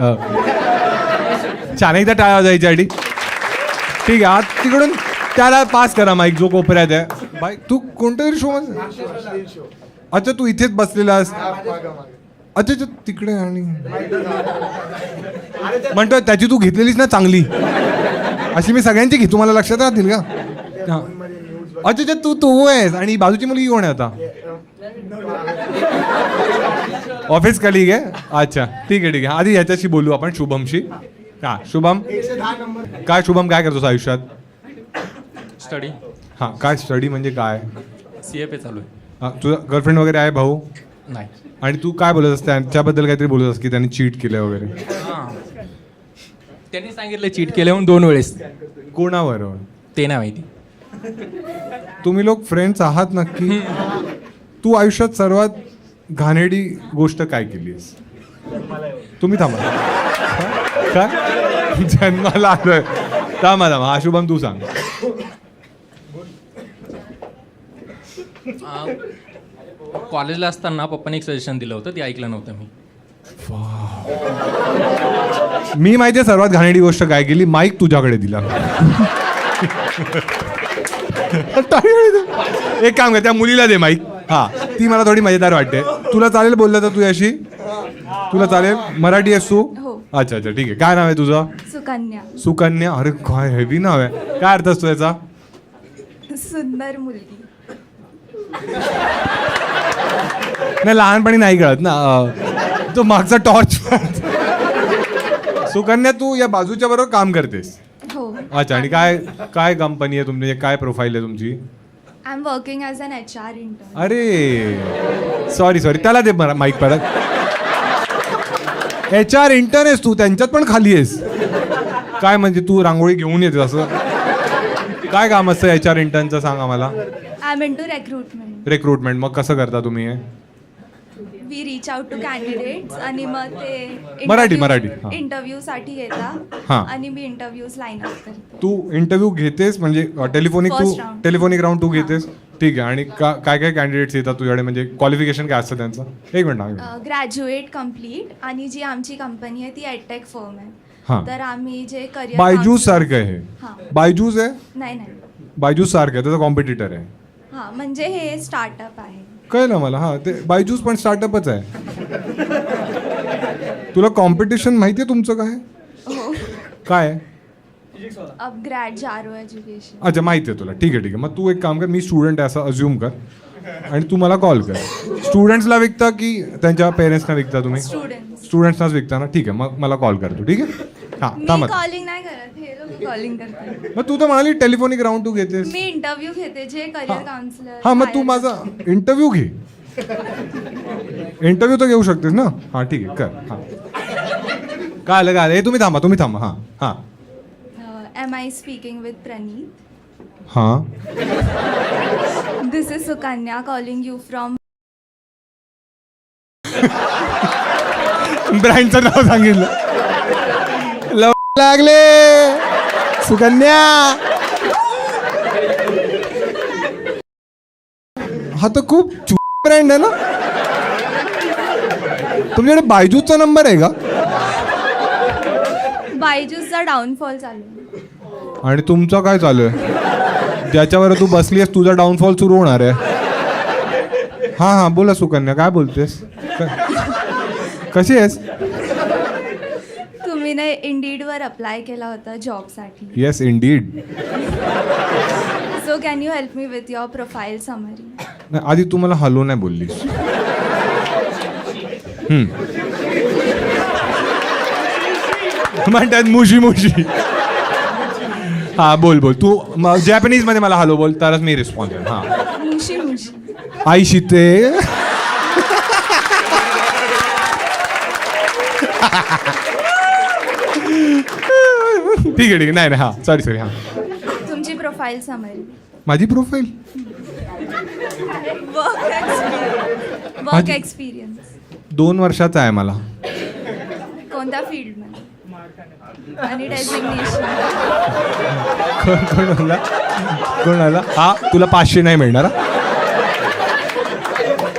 छान, एकदा टाळा जायच्या आधी. ठीक आहे, आज तिकडून त्याला पास करा माईक जो कोपऱ्यात आहे. बाई तू कोणत्या तरी शो मध्ये, अच्छा तू इथेच बसलेलास. अच्छा अच्छा तिकडे, आणि म्हणतोय त्याची तू घेतलेलीस ना चांगली, अशी मी सगळ्यांची घेतो, मला लक्षात राहतील का. हा अच्छा अच्छा तू तू आहेस, आणि बाजूची मुलगी कोण आहे आता, ऑफिस कलीग आहे. अच्छा ठीक आहे ठीक आहे, आधी ह्याच्याशी बोलू आपण, शुभमशी. हा शुभम, काय शुभम काय करतोस आयुष्यात. स्टडी. हा काय स्टडी म्हणजे काय. CFA चालू आहे. हा, तुझा गर्लफ्रेंड वगैरे आहे भाऊ. नाही. आणि तू काय बोलत असते त्यांच्याबद्दल, काहीतरी बोलत असते की त्यांनी चीट केलं वगैरे. त्यांनी सांगितलं चीट केलं म्हणून 2 वेळेस. कोणावर. ते नाही माहिती. तुम्ही लोक फ्रेंड्स आहात नक्की. तू आयुष्यात सर्वात घाणेरडी गोष्ट काय केलीस. तुम्ही थांबा, काय जन्माला आलोय. थांबा थांबा, हा शुभम तू सांग. कॉलेजला असताना पप्पाने एक सजेशन दिलं होतं ते ऐकलं नव्हतं मी. मी माहितीये सर्वात घाणेरडी गोष्ट काय केली, माईक तुझ्याकडे दिला. एक काम कर, त्या मुलीला दे माईक. हा, ती मला थोडी मजेदार वाटते. तुला चालेल बोललं तर तुझ्याशी? तुला चालेल? मराठी आहेस तू? हो. अच्छा अच्छा, ठीक आहे. काय नाव आहे तुझं? सुकन्या. सुकन्या. अरे काय हेवी नाव आहे. काय अर्थ असतो याचा? सुंदर मुलगी. नाही, लहानपणी नाही कळत ना. तो मागचा टॉर्च. सुकन्या, तू या बाजूच्या बरोबर काम करतेस? हो. अच्छा, आणि काय काय कंपनी आहे तुमची, काय प्रोफाईल आहे तुमची? I am working as an HR intern. अरे सॉरी त्याला दे माईक परत. HR इंटर्न आहेस तू, त्यांच्यात पण खाली आहेस काय? म्हणजे तू रांगोळी घेऊन येते असं? काय काम असतं HR इंटर्नचं, सांग आम्हाला. I am into recruitment. Recruitment. मग कसं करता तुम्ही हे? We reach out to candidates आणि मग ते मराठी, हां. इंटरव्ह्यूसाठी येतात हां. आणि मी इंटरव्ह्यूज लाईन अप करते. तू इंटरव्ह्यू घेतेस म्हणजे telephonic First round. Telephonic round तू घेतेस? ठीक आहे. आणि काय काय कॅन्डिडेट्स येतात तुझ्याकडे, म्हणजे क्वालिफिकेशन काय असतं त्यांचं? एक मिनिट. ग्रॅज्युएट कम्प्लीट आणि जी आमची कंपनी आहे ती एडटेक फर्म हां. आहे. तर आम्ही जे करिअर बायजूस सारखं आहे हे? हां. बायजूस आहे? नाही बायजूस सारखं आहे, त्याचा कॉम्पिटिटर आहे. हां, म्हणजे हे स्टार्टअप आहे. कळलं मला. हां, ते बायजूस पण स्टार्टअपच आहे. तुला कॉम्पिटिशन माहिती आहे तुमचं काय? हो. काय आहे? अपग्रॅड जारो एज्युकेशन. अच्छा, माहिती आहे तुला. ठीक आहे. मग तू एक काम कर, मी स्टुडंट आहे असं अज्युम कर आणि तू मला कॉल कर. स्टुडंट्सला विकता की त्यांच्या पेरेंट्सना विकता तुम्ही? स्टुडंट्सनाच विकता ना? ठीक आहे, मग मला कॉल कर तू. ठीक आहे. हां, मी थांबा. कॉलिंग नाही करत, हे लोक कॉलिंग करतात. मग तू तर म्हणाली टेलिफोनिक राऊंड तू घेतेस. मी इंटरव्ह्यू घेते जे करिअर काउन्सिलर. हां, मग तू माझा इंटरव्ह्यू घे. इंटरव्ह्यू तर घेऊ शकतेस ना? हां, ठीक आहे, कर. हां, काय आलं हे तुम्ही थांबा. हां. Am I speaking with Pranit. हां. This is Sukanya calling you from. ब्रँडचं नाव सांगितलं. लागले सुकन्या. हा तर खूप ब्रँड आहे ना. तुमच्याकडे बायजूसचा नंबर आहे का? बायजूसचा डाऊनफॉल चालू आहे. आणि तुमचा काय चालू आहे? ज्याच्यावर तू बसली आहेस तुझा डाऊनफॉल सुरू होणार आहे. हां, बोला सुकन्या, काय बोलतेस? कशी आहेस? तुम्ही ने इंडीडवर अप्लाय केला होता जॉबसाठी. Yes Indeed. So can you help me with your profile summary? आधी तू मला हॅलो नाही बोललीस. म्हणतात मुशी. हा, बोल तू जॅपनीज मध्ये मला हॅलो बोल, तरच मी रिस्पॉन्स आहे. हा, मुशी. आई शिते. ठीक आहे. नाही. हा, सॉरी. हा, तुमची प्रोफाईल समरी. माझी प्रोफाईल? वर्क एक्सपिरियन्स 2 वर्षाचा आहे मला. कोणत्या फील्डमध्ये आणि डेझिग्नेशन? कोणाला? हा, तुला 500 नाही मिळणार.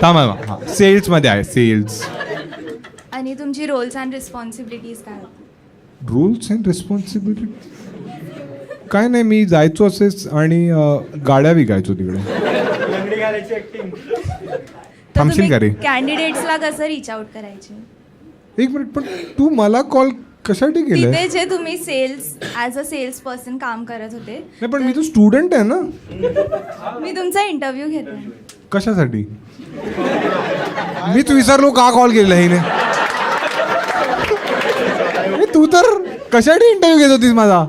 थांबा. हा, सेल्समध्ये आहे, सेल्स. आणि तुमची रोल्स अँड रिस्पॉन्सिबिलिटीज काय होती? रूल्स अँड रिस्पॉन्सिबिलिटी काय नाही, मी जायचो असेच आणि गाड्या विकायचो तिकडे. थांबशील का रे? कॅन्डिडेट्सला कसं रिच आउट करायचे? एक मिनिट, पण तू मला कॉल कशासाठी केलंय? तिथे जे तुम्ही sales as a sales person काम करत होते. नाही, पण मी तर स्टुडंट आहे ना. मी तुमचा इंटरव्ह्यू घेते. कशासाठी? मीच विसरलो का कॉल केलेला हिने. तू तर कशासाठी इंटरव्ह्यू घेत होतीस माझा?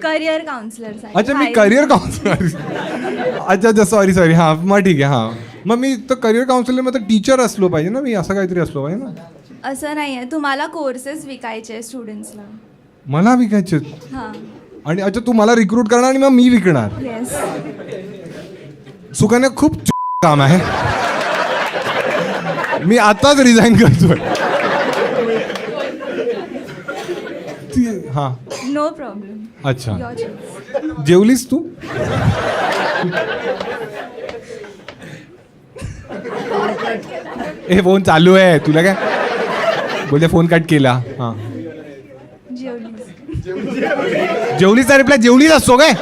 Career counsellor. अच्छा, मी करिअर काउन्सिलर. अच्छा, सॉरी. हां, मग ठीक आहे. हां, मग मी तर करिअर काउन्सिलर मग टीचर असलो पाहिजे ना, मी असं काहीतरी असलो पाहिजे ना. असं नाही आहे, तुम्हाला कोर्सेस विकायचे स्टुडंट्सला. मला विकायचे? हां. आणि अच्छा, तू मला रिक्रूट करणार आणि मग मी विकणार? येस. सुकन्या, खूप काम आहे. मी आताच रिझाईन करतोय. हां, नो प्रॉब्लेम. अच्छा. जेवलीस तू? ए फोन चालू आहे तुला काय बोलते फोन कट केला. हां जेवलीचा रिप्लाय जेवलीच असतो काय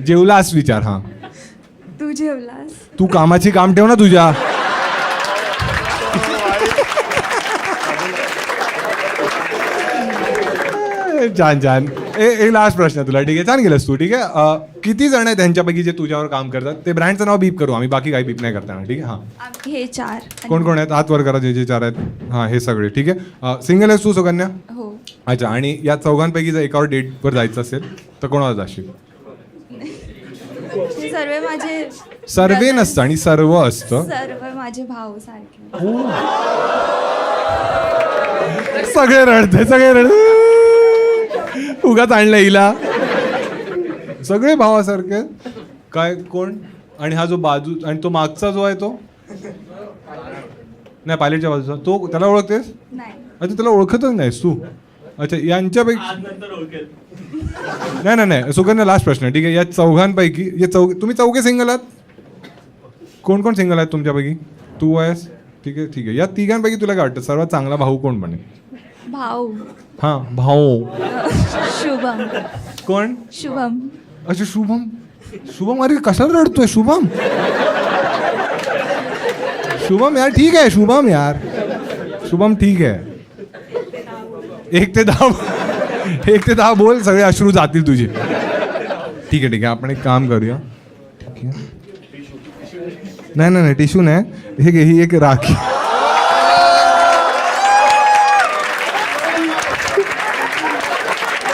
जेवलास विचार. हां तू जेवलास? तू कामाची काम ठेव ना तुझ्या. छान छान. एक लास्ट प्रश्न तुला. ठीक आहे छान गेलंस तू. ठीक आहे किती जण आहेत त्यांच्यापैकी जे तुझ्यावर काम करतात ते ब्रँडचं नाव बीप करू आम्ही बाकी काही बीप नाही करताना. ठीक आहे. हां हे 4. कोण कोण आहेत हात वर करा जे 4 आहेत. हां हे सगळे. ठीक आहे सिंगल आहेस तू सुकन्या. हो. अच्छा आणि या चौघांपैकी जर एकावर डेटवर जायचं असेल तर कोणाला जाशील. सर्व माझे सर्वे नसतं आणि सर्व असतं. सर्व माझे भाऊ सारखे. सगळे रडते उगाच आणलं हिला. सगळे भावासारखे काय कोण. आणि हा जो बाजू आणि तो मागचा जो आहे तो नाही पायलटच्या बाजूचा तो त्याला ओळखतेस. नाही. अच्छा त्याला ओळखतच नाहीस तू. अच्छा यांच्यापैकी नाही सुकन्या लास्ट प्रश्न. ठीक आहे या चौघांपैकी तुम्ही चौघे सिंगल आहात. कोण कोण सिंगल आहेत तुमच्यापैकी. तू आहेस. ठीक आहे या तिघांपैकी तुला काय वाटतं सर्वात चांगला भाऊ कोण बनेल. भाऊ. हां भाऊ शुभम. कोण. शुभम. अच्छा शुभम अरे कशाला रडतोय शुभम. शुभम यार ठीक आहे शुभम ठीक आहे. 1 ते 10 बोल सगळे अश्रू जातील तुझे. ठीक आहे आपण एक काम करूया. ठीक आहे नाही टिश्यू नाही हे घे ही एक राखी.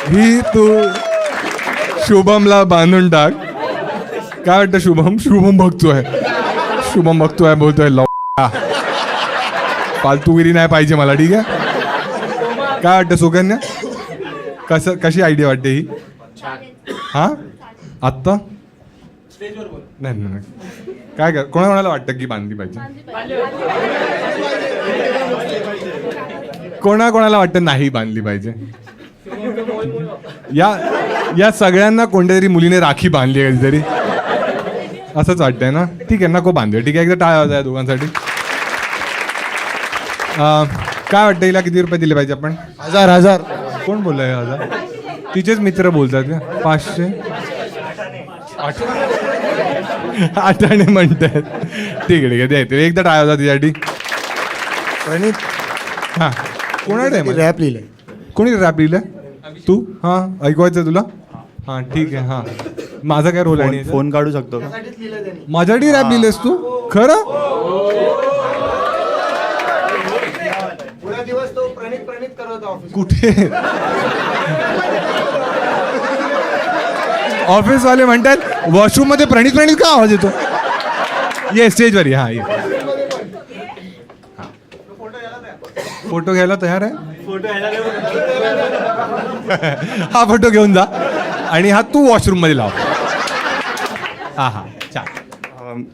ही तू शुभमला बांधून टाक. काय वाटतं शुभम बघतोय बोलतोय फालतूगिरी नाही पाहिजे मला. ठीक आहे काय वाटतं सुकन्या कशी आयडिया वाटते ही. हां आत्ता नाही काय कोणाला वाटतं की बांधली पाहिजे. कोणाला वाटतं नाही बांधली पाहिजे. या सगळ्यांना कोणत्या तरी मुलीने राखी बांधली आहे कधीतरी असंच वाटतंय ना. ठीक आहे नको बांधूया. ठीक आहे एकदा टाळ्या वाजवा दोघांसाठी. काय वाटतं हिला किती रुपये दिले पाहिजे आपण. 1000. कोण बोललाय 1000. तिचेच मित्र बोलतात का. 500 8 म्हणतात. ठीक आहे द्यायचं एकदा टाळ्या वाजवा तिच्यासाठी. प्रणित हां कोणाकडे रॅप लिहिलंय. कोणी रॅप लिहिलं तू. हां ऐकवायचं तुला. हां ठीक आहे. हां माझा काय रोल आहे. फोन काढू शकतो का. माझ्यासाठी रॅप लिहिलेस तू खरं. कुठे ऑफिसवाले म्हणतात वॉशरूम मध्ये प्रणित का आवाज येतो. ये स्टेजवर हां ये. फोटो घ्यायला तयार आहे. हा फोटो घेऊन जा आणि हा तू वॉशरूम मध्ये लाव. हां छान.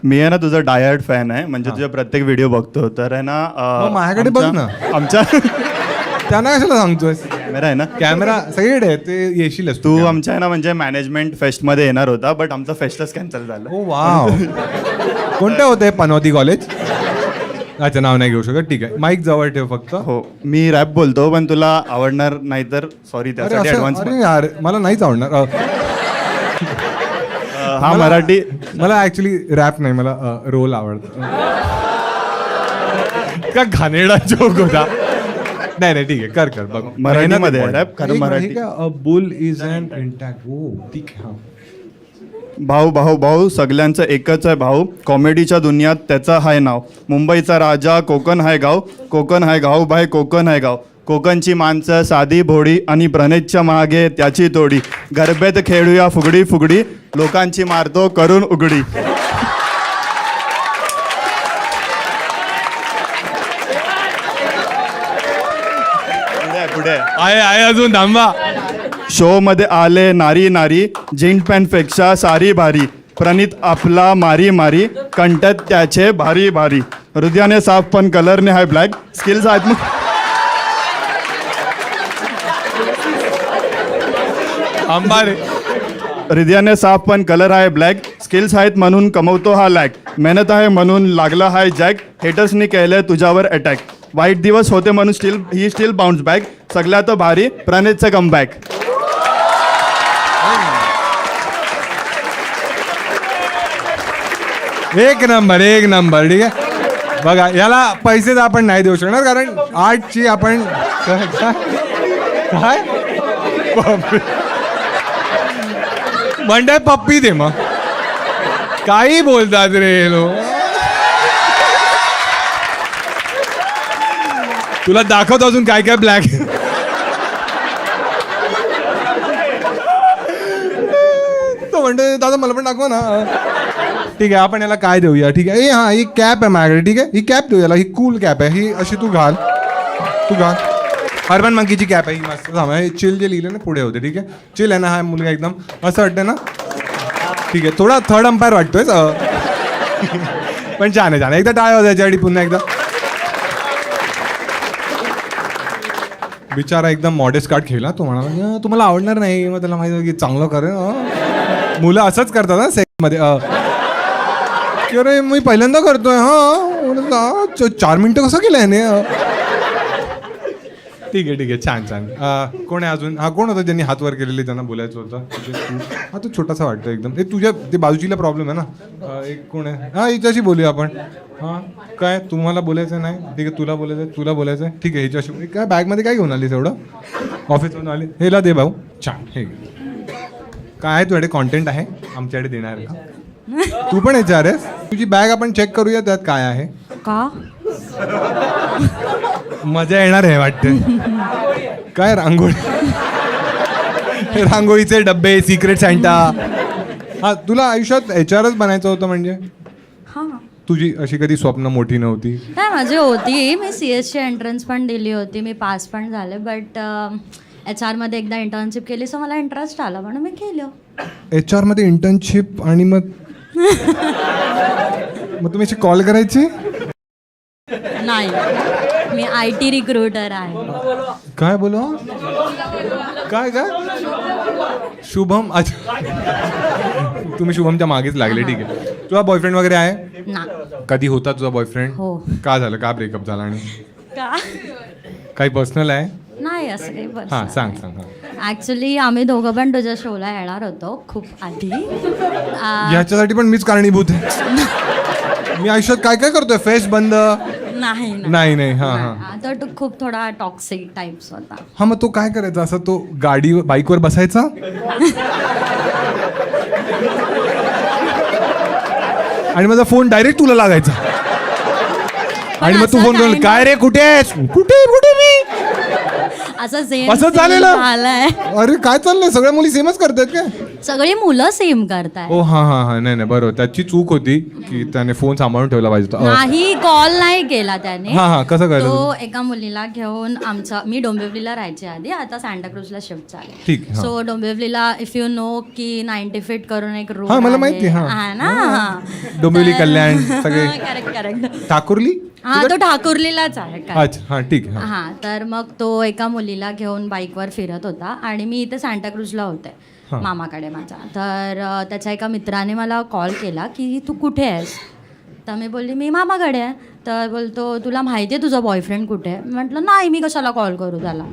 मी आहे ना तुझा डायहार्ड फॅन आहे म्हणजे तुझे प्रत्येक व्हिडिओ बघतो तर आहे ना माझ्याकडे बघ ना. आमच्या त्यांना कशाला सांगतोय. कॅमेरा आहे ना कॅमेरा सगळीकडे आहे ते येशीलच तू आमच्या आहे ना म्हणजे मॅनेजमेंट फेस्टमध्ये येणार होता बट आमचा फेस्टच कॅन्सल झाला. ओ वाव. कोणतं होतं पनवती कॉलेज. अच्छा नाव नाही घेऊ शकत. ठीक आहे माईक जवळ ठेव फक्त. हो मी रॅप बोलतो पण तुला आवडणार नाही तर सॉरी त्यासाठी ॲडव्हान्स. अरे यार मला नाहीच आवडणार. हा मराठी मला ॲक्च्युली रॅप नाही मला रोल आवडतो. का घाणेरडा जोक होता. नाही ठीक आहे कर बघ मराठीमध्ये रॅप कारण Marathi. Bull is an intact. ओ ठीक आहे. भाऊ सगळ्यांचं एकच आहे भाऊ कॉमेडीच्या दुनियात त्याचं हाय नाव. मुंबईचा राजा कोकण हाय गाव भाई कोकण हाय गाव. कोकणची माणसं साधी भोडी आणि प्रणितच्या मागे त्याची तोडी. गरबेत खेळूया फुगडी लोकांची मारतो करून उघडी. पुढे आहे अजून थांबा. शो मध्ये आले नारी जीन्स पॅन्ट पेक्षा सारी भारी. प्रणित आपला मारी कंठ्यात त्याचे भारी. हृदयाने साफ पण कलरने हाय ब्लॅक. स्किल्स आहेत अंबारे. हृदयाने साफ पण कलर आहे ब्लॅक. स्किल्स आहेत म्हणून कमवतो हा लॅक. मेहनत आहे म्हणून लागला हाय जॅक. हेटर्सनी केलंय तुझ्यावर अटॅक. वाईट दिवस होते म्हणून स्टील बाउन्स बॅक. सगळ्यात भारी प्रणितचं कमबॅक. एक नंबर ठीक आहे. बघा याला पैसे तर आपण नाही देऊ शकणार कारण आर्टची आपण काय म्हणताय पप्पी दे मग काही बोलतात रे लोक. तुला दाखवतो अजून काय काय ब्लॅक. तो म्हणतो दादा मला पण दाखवा ना. ठीक आहे आपण याला काय देऊया. ठीक आहे हा ही कॅप आहे माझ्याकडे. ठीक आहे ही कॅप देऊ याला. ही कूल कॅप आहे. ही अशी तू घाल. अर्बन मंकीची कॅप आहे ही मस्त. हे चिल जे लिहिलं ना पुढे होते. ठीक आहे चिल आहे ना हा मुलगा एकदम असं वाटतं ना. ठीक आहे थोडा थर्ड अंपायर वाटतोय पण छान आहे एकदा टाळ्या होत्या त्याच्यासाठी पुन्हा एकदा. बिचारा एकदम मॉडेस्ट कार्ड खेळला. तो म्हणाला तुम्हाला आवडणार नाही. मग त्याला माहिती की चांगलं करेल. मुलं असंच करतात ना सेक्समध्ये. अरे मी पहिल्यांदा करतोय. हा 4 मिनिटं कसं केलं याने. ठीक आहे छान कोण आहे अजून. हा कोण होतं ज्यांनी हात वर केलेले त्यांना बोलायचं होतं. हा तो छोटासा वाटतो एकदम. तुझ्या ते बाजूचीला प्रॉब्लेम आहे ना. एक कोण आहे. हा हिच्याशी बोलूया आपण. हां काय तुम्हाला बोलायचं नाही. ठीक आहे तुला बोलायचं आहे. ठीक आहे हिच्याशी काय बॅगमध्ये काय घेऊन आलीस एवढं. ऑफिसमधून आली. हेला दे भाऊ. छान हे काय आहे तुझ्याकडे कॉन्टेंट आहे आमच्याकडे देणार का. तू पण याच्यावर आहेस. तुझी बॅग आपण चेक करूया त्यात काय आहे का. मजा येणार आहे वाटते. काय रांगोळीचे डब्बे सिक्रेट सँटा. हा तुला आयुष्यात HRच बनायचं होतं म्हणजे. हां तुझी अशी कधी स्वप्न मोठी नव्हती. नाही माझी होती. मी CS ची एंट्रन्स पण दिली होती. मी पास पण झाले बट HR मध्ये एकदा इंटर्नशिप केली सो मला इंटरेस्ट आला म्हणून मी केलं. HR मध्ये इंटर्नशिप आणि मग तुम्ही अशी कॉल करायची. नाही मी IT रिक्रुटर आहे. काय बोलू काय शुभम. अच्छा तुम्ही शुभमच्या मागेच लागले. ठीक आहे तुझा बॉयफ्रेंड वगैरे आहे ना. कधी होता तुझा बॉयफ्रेंड. हो. का झालं का ब्रेकअप झाला आणि का काही पर्सनल आहे. नाही असं काही हां सांग. ॲक्च्युली आम्ही दोघं पण तुझ्या शोला येणार होतो खूप आधी. याच्यासाठी पण मीच कारणीभूत आहे. मी आयुष्यात काय काय करतोय. फेस बंद. नाही. हां तर तो खूप थोडा टॉक्सिक टाइप्स होता. हा मग तो काय करायचा असं. तो बाईकवर बसायचा आणि माझा फोन डायरेक्ट तुला लागायचा आणि मग तू फोन करून काय रे कुठे मी असं झालेलं. अरे काय चाललंय सगळ्या मुली सेमच करतात काय. सगळी मुलं सेम करताय. ओ हा नाही बरोबर त्याची चूक होती की त्याने फोन सांभाळून ठेवला पाहिजे. नाही कॉल नाही केला त्याने. हा कसं करायचं. तो एका मुलीला घेऊन मी डोंबिवलीला राहायचे आधी. आता सांताक्रूजला शिफ्ट झाले. ठीक. सो डोंबिवलीला इफ यू नो की 90 फीट करून एक रोड. हा मला माहिती आहे ना. डोंबिवली कल्याण सगळे. करेक्ट ठाकुर्ली. हा तो ठाकुर्लीलाच आहे. अच्छा हा ठीक. हा तर मग तो एका मुलीला घेऊन बाईकवर फिरत होता आणि मी इथे सांताक्रूजला होते मामाकडे माझा. तर त्याच्या एका मित्राने मला कॉल केला की तू कुठे आहेस. तर मी बोलली मी मामाकडे आहे. तर बोलतो तुला माहिती आहे तुझा बॉयफ्रेंड कुठे आहे. म्हटलं नाही मी कशाला कॉल करू त्याला.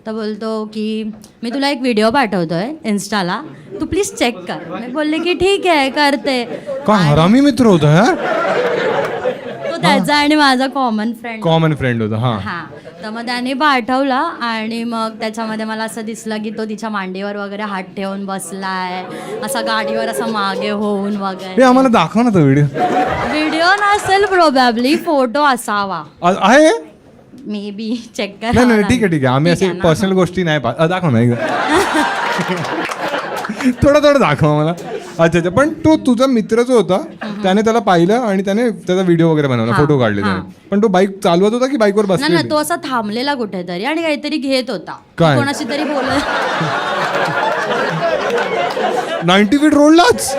तर बोलतो की मी तुला एक व्हिडिओ पाठवतोय इन्स्टाला तू प्लीज चेक कर. मी बोलले की ठीक आहे करते. का हरामी मित्र होता यार. तो त्याचा आणि माझा कॉमन फ्रेंड होता. हा तर मग त्याने पाठवला आणि मग त्याच्यामध्ये मला असं दिसलं की तो तिच्या मांडीवर वगैरे हात ठेवून बसलाय असा गाडीवर असा मागे होऊन वगैरे. आम्हाला दाखव ना तो व्हिडिओ नसेल प्रोबॅबली फोटो असावा. आहे मे बी चेक नाही ठीक आहे आम्ही असे पर्सनल गोष्टी नाही दाखव ना थोडं दाखव मला. अच्छा पण तो तुझा मित्र जो होता त्याने त्याला पाहिलं आणि त्याने त्याचा व्हिडिओ वगैरे बनवला फोटो काढले त्याने. पण तो बाईक चालवत होता की बाईकवर बसला. नाही तो असा थांबलेला कुठेतरी आणि काहीतरी घेत होता. काय? कोणाशी तरी बोलत 90 फीट रोडलाच.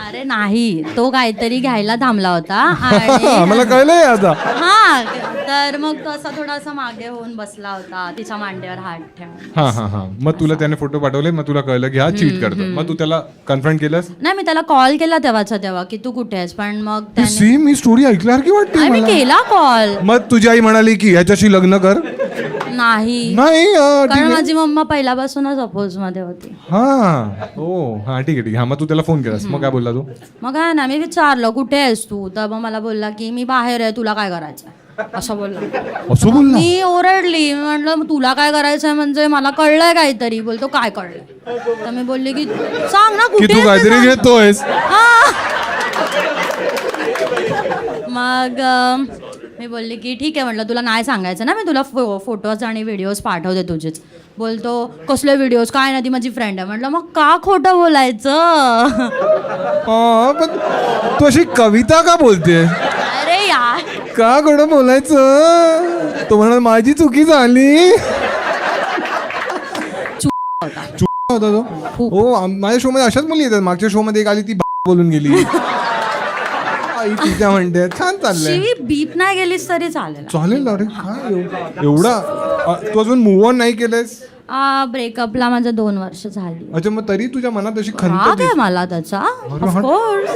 अरे नाही तो काहीतरी घ्यायला थांबला होता. मला कळलंय आता. हा तर मग तो असा थोडासा मागे होऊन बसला होता, तिच्या मांडीवर हात ठेवून. हा मग तुला त्याने फोटो पाठवले, मग तुला कळलं की हा चीट करतो. मग तू त्याला कन्फ्रंट केलंस? नाही, मी त्याला कॉल केला तेव्हाच्या तेव्हा की तू कुठे आहेस, पण मग त्याने सेम मी स्टोरी ऐकल्यासारखी वाटते अरे मी मला. केला कॉल. मग तुझी आई म्हणाली की ह्याच्याशी लग्न कर? नाही, नाही कारण माझी मम्मा पहिल्यापासूनच अपोज मध्ये होती. हा ठीक आहे. हा मग तू त्याला फोन केलास, मग काय बोलला तू? मग काय ना, मी विचारलं कुठे आहेस तू, तर मग मला बोलला की मी बाहेर आहे, तुला काय करायचं असं बोलला. असं बोलला? मी ओरडली, मी म्हटलं "मग तुला काय करायचंय म्हणजे मला कळलंय काहीतरी." बोलतो काय कळलंय, तर मी बोलली की सांग ना की कुठे तू आहेस ते काहीतरी सांग." घेतोयस. मग मी बोलली की ठीक आहे, म्हटलं तुला नाही सांगायचं ना, मी तुला फोटोज आणि व्हिडिओज पाठवते तुझेच. बोलतो कसले व्हिडिओज, काय नाही ती माझी फ्रेंड आहे. म्हटलं मग का खोटं बोलायचं. पण तू अशी कविता का बोलते? अरे यार, का खोटं बोलायचं? तो म्हणा माझी चुकी झाली. होता तो. हो, माझ्या शो मध्ये अशाच मुली येतात. मागच्या शो मध्ये एक आली ती बोलून गेली. आई तिच्या म्हणते छान चाललंय. शिवी बीप नाही गेलीस तरी चालेल. चालेल. अरे काय एवढा तू अजून मूव्ह ऑन नाही केलंस? ब्रेकअपला माझं 2 वर्ष झाली. अच्छा, मग तरी तुझ्या मनात अशी राग खंत आहे मला त्याचा, ऑफकोर्स.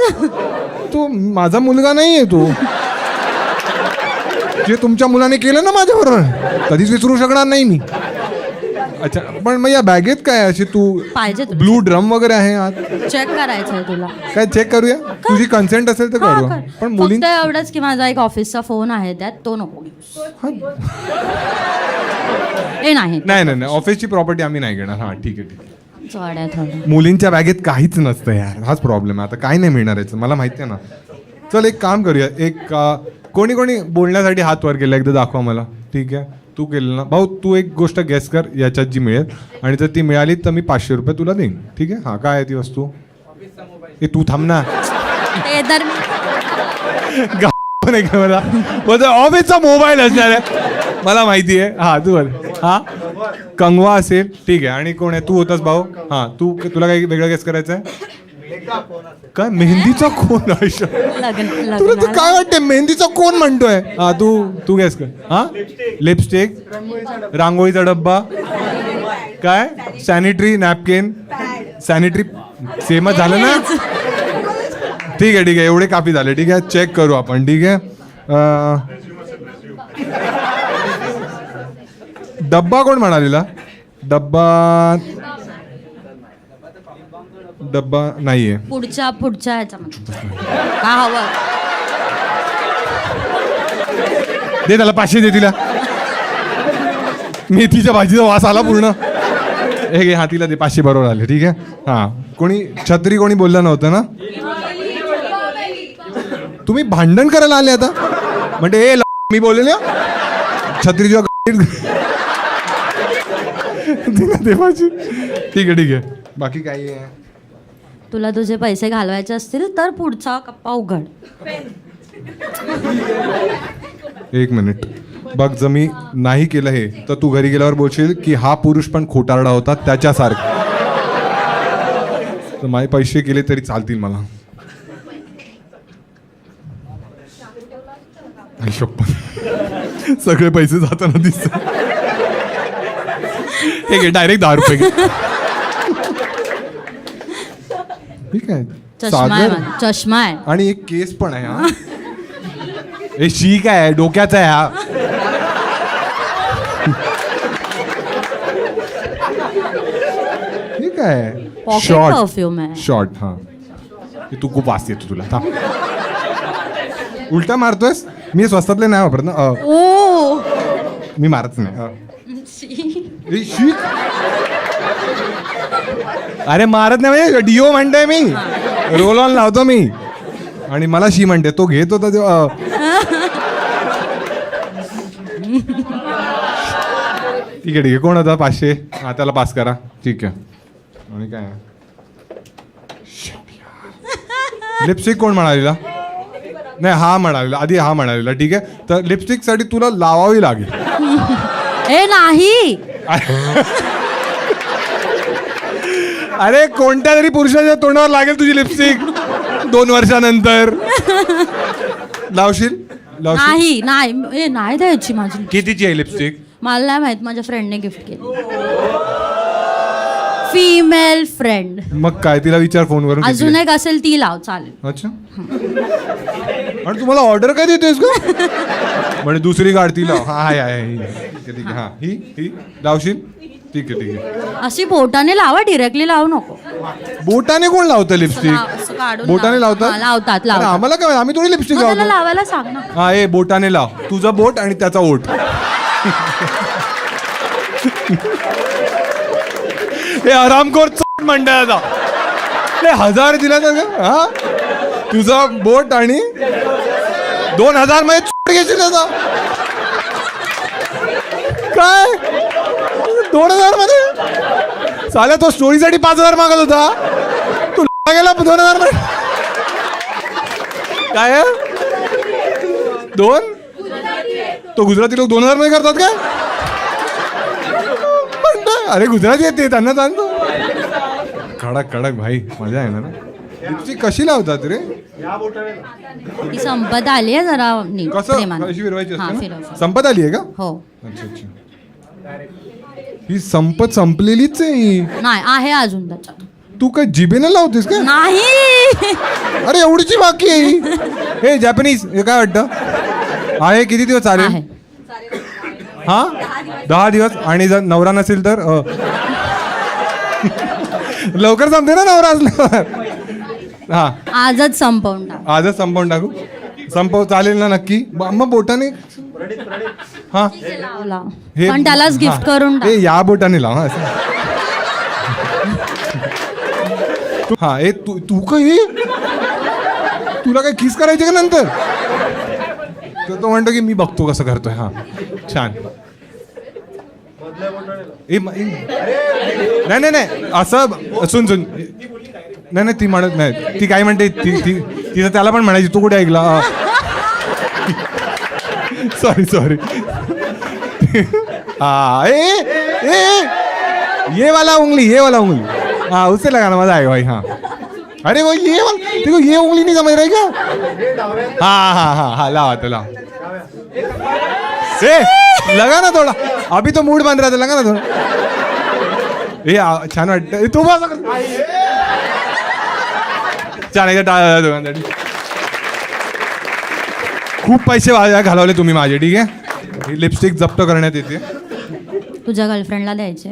तो माझा मुलगा नाहीये तो. जे तुमच्या मुलाने केलं ना माझ्याबरोबर, कधीच विसरू शकणार नाही मी. अच्छा, पण मग या बॅगेत काय अशी तू पाहिजे ब्लू ड्रम वगैरे आहे आत? चेक करायचंय तुला. काय चेक करूया? तुझी कन्सेंट असेल तर करू. पण मुली फक्त एवढंच की माझा एक ऑफिसचा फोन आहे, त्यात तो नको घेऊस. नाही ऑफिसची प्रॉपर्टी आम्ही नाही घेणार. हा ठीक आहे. चढ आहे थोडं. मुलींच्या बॅगेत काहीच नसतं यार, हाच प्रॉब्लेम आहे. आता काय नाही मिळणार याचं, मला माहिती आहे ना. चल एक काम करूया, एक कोणी बोलण्यासाठी हात वर केला एकदा दाखवा मला. ठीक आहे, तू केलं ना भाऊ. तू एक गोष्ट गेस कर याच्यात जी मिळेल, आणि जर ती मिळाली तर मी 500 रुपये तुला देईन. ठीक आहे? हा काय आहे ती वस्तू? ए तू थांब ना. ते तर मला ऑफिसचा मोबाईल असणार आहे, मला माहिती आहे. हा तू बोल. हा कंगवा असेल. ठीक आहे. आणि कोण आहे? तू होतास भाऊ. हा तुला काही वेगळं गेस करायचं आहे? काय मेहंदीचा कोण? तुला तू काय वाटते मेहंदीचा कोण म्हणतोय? हा तू गेस कर. हा लिपस्टिक, रांगोळीचा डब्बा, काय सॅनिटरी नॅपकिन, सॅनिटरी सेमच झालं ना. ठीक आहे एवढे काफी झाले. ठीक आहे, चेक करू आपण. ठीक आहे. डब्बा कोण म्हणालेला? डब्बा नाहीये. पुढच्या ह्याच्यामध्ये का हवं? दे त्याला 500 दे तिला. मेथीच्या भाजीचा वास आला पूर्ण. हे घे, हा तिला दे 500 बरोबर आले. ठीक आहे. हा कोणी छत्री कोणी बोललं नव्हतं ना? तुम्ही भांडण करायला आले आता म्हणजे मी बोलले ना छत्री जेव्हा दे भाजी. ठीक आहे. बाकी काही आहे? तुला तुझे पैसे घालवायचे असतील तर पुढचा कप्पा उघड. 1 मिनिट बघ, जर मी नाही केलं हे तर तू घरी गेल्यावर बोलशील की हा पुरुष पण खोटारडा होता त्याच्यासारखा. तर माझे पैसे गेले तरी चालतील मला. सगळे पैसे जाताना दिसत. हे घे डायरेक्ट 10 रुपये घे. ठीक आहे. चष्मा आहे आणि एक केस पण आहे. हा हे शीक आहे, डोक्याचा आहे हा. ठीक आहे. पॉकेट परफ्यूम आहे. शॉर्ट. हा तू खूप वास येतो तुला. थांब. उलटा मारतोयस. मी स्वस्तातले नाही वापरत ना. ओ मी मारत नाही. शीक. अरे मारत नाही म्हणजे डिओ म्हणतोय मी. रोल ऑन लावतो मी आणि मला शी म्हणते. तो घेत होता तेव्हा. ठीक आहे. कोण होता? 500. हा त्याला पास करा. ठीक आहे. आणि काय लिपस्टिक कोण म्हणालेला? नाही हा म्हणालेला आधी. हा म्हणालेला. ठीक आहे. तर लिपस्टिक साठी तुला लावावी लागेल. ए नाही. अरे कोणत्या तरी पुरुषाच्या तोंडावर लागेल तुझी लिपस्टिक 2 वर्षानंतर. लावशील? नाही नाही नाही द्यायची माझी. कितीची आहे लिपस्टिक? मला नाही माहित, माझ्या फ्रेंडने गिफ्ट केली. Female friend. मग काय तिला विचार फोनवरून. अजून एक असेल ती लाव, चालेल. अच्छा. आणि तुम्हाला ऑर्डर काय देतेस का? म्हणजे दुसरी काढती लाव. हा आहे ठीक आहे. हा ही लावशील? ठीक आहे. अशी बोटाने लावा, डिरेक्टली लावू नको. बोटाने कोण लावतं लिपस्टिक? असं काढून बोटाने लाव. लावतात? हा, लावतात अरे लावतात. आम्हाला काय, आम्ही थोडी लिपस्टिक मग त्याला लावतो. लावायला सांग ना. हा ए बोटाने लाव, तुझं बोट आणि त्याचा ओठ. हे आरामखोर मंडळाचा 1000 दिला तर का? हा तुझा बोट आणि 2000 मध्ये चोट घेशील त्याचा काय? 2000 मध्ये चालेल. तो स्टोरीसाठी 5000 मागत होता, तू गेला 2000 मध्ये. काय आहे? 2? तो गुजराती लोक 2000 मध्ये करतात काय? अरे गुजराती येते त्यांना सांगतो. कडक कडक भाई, मजा आहे ना. लिपस्टिक कशी लावतात रे? ती संपत आली आहे जरा नीट कसं प्रेमाने. कशी फिरवायची हा, असते फिरव. ना? संपत आली आहे का? हो. अच्छा अच्छा. ही संपलेलीच आहे ही. नाही आहे अजून त्याच्यात. तू काय जिभेने लावतेस का? नाही. अरे एवढीची बाकी आहे ही. हे जॅपनीज हे काय वाटतं आहे? किती दिवस चालेल? आहे. हा 10 दिवस. आणि जर नवरा नसेल तर लवकर संपते ना नवरा असल्यावर. हा आजच संपवून टाक. आजच संपवून टाकू. संपव चालेल ना नक्की? मग बोटाने. हा लाव, लाव. पण त्यालाच गिफ्ट करून टाक. हे या बोटाने लाव. हा ए तू काही तुला काय किस करायचे का नंतर? तो म्हणतो की मी बघतो कसं करतोय. हा छान. नाही असं सुन नाही ती म्हणत नाही. ती काय म्हणते तिचं त्याला पण म्हणायची. तू कुठे ऐकला? सॉरी. हा ये वाला उंगली हाँ उससे लगाना, मजा आएगा भाई. हाँ अरे वो ये देखो ये उंगली नहीं समझ रहे क्या? हाँ लावा तो लाओ. लगा ना थोड़ा, अभी तो मूड बन रहा था, लगा ना थोड़ा. ये छान वाटतं. तू छान आहे का? खूप पैसे घालवले तुम्ही माझे. ठीक आहे, लिपस्टिक जप्त करण्यात येते. तुझ्या गर्लफ्रेंडला द्यायचे?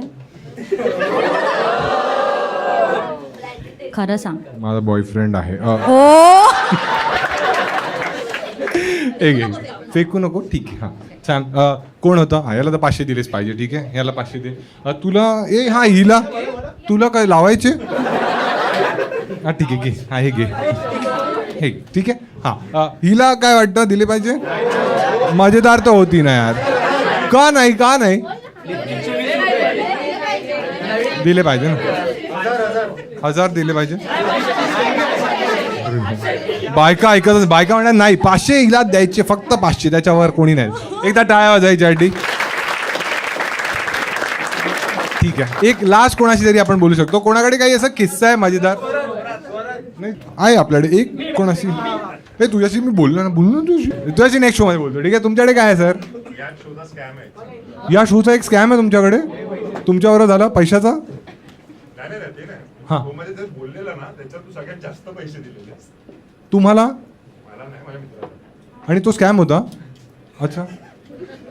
खरं सांग. माझा बॉयफ्रेंड आहे. हो. एक फेकू नको. ठीक आहे. हां छान. कोण होतं? हा याला तर 500 दिलेच पाहिजे. ठीक आहे, याला 500 दे. तुला हा हिला तुला काय लावायचे? हा ठीक आहे, घे. हा हे घे. हे ठीक आहे. हां हिला काय वाटतं दिले पाहिजे? मजेदार तर होती ना यार. का नाही दिले पाहिजे ना. 1000 दिले पाहिजे. बायका ऐकतच. बायका म्हणतात नाही 500 हिला द्यायचे, फक्त 500, त्याच्यावर कोणी नाही. एकदा टाळ्या वाजायच्यासाठी. ठीक आहे, एक लास्ट कोणाशी तरी आपण बोलू शकतो. कोणाकडे काही असा किस्सा आहे मजेदार? नाही आहे आपल्याकडे एक कोणाशी. हे तुझ्याशी मी बोललो ना तुझ्याशी नेक्स्ट शो मध्ये बोलतो. ठीक आहे, तुमच्याकडे काय आहे सर? या शोचा एक स्कॅम आहे तुमच्याकडे. तुमच्यावर झाला पैशाचा. हां तुम्हाला आणि तो स्कॅम होता. अच्छा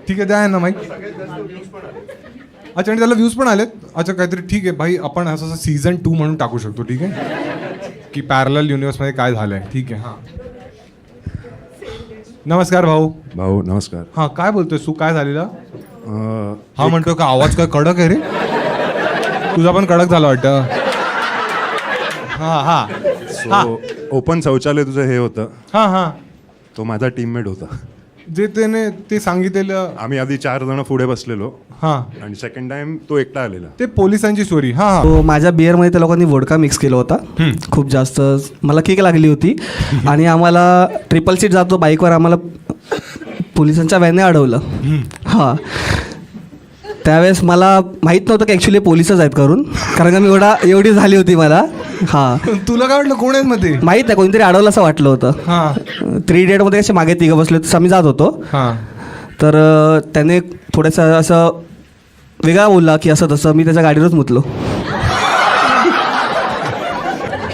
ठीक आहे, द्या ना माहीत. अच्छा आणि त्याला व्ह्यूज पण आलेत. अच्छा काहीतरी. ठीक आहे भाई, आपण असं सीझन 2 म्हणून टाकू शकतो. ठीक आहे, की पॅरलल युनिव्हर्समध्ये काय झालंय. ठीक आहे. हां नमस्कार भाऊ. नमस्कार. हां काय बोलतोय तू? काय झालेलं? हा म्हणतो का आवाज काय कडक आहे रे? तुझा पण कडक झाला वाटतं. हां ओपन शौचालय तुझं हे होतं. हां तो माझा टीममेट होता. जे त्याने ते सांगितलेलं. आम्ही आधी 4 जण पुढे बसलेलो. हां आणि सेकंड टाइम तो एकटा आलेला. ते पोलिसांची स्टोरी. हां तो माझ्या बिअरमध्ये त्या लोकांनी वोडका मिक्स केला होता. खूप जास्त मला किक लागली होती. आणि आम्हाला ट्रिपल सीट जातो बाईकवर, आम्हाला पोलिसांच्या व्हॅनने अडवलं. हां त्यावेळेस मला माहीत नव्हतं की ॲक्च्युली पोलिसच आहेत करून, कारण का मी एवढी झाली होती मला. हां तुला काय वाटलं कोण आहेत मग ते? माहीत नाही कोणीतरी अडवलं असं वाटलं होतं. हां 3 इडियटमध्ये कसे मागे तिघं बसले होते, आम्ही जात होतो. हां तर त्याने थोडंसं असं वेगळा बोलला की असं तसं. मी त्याच्या गाडीवरच मुतलो.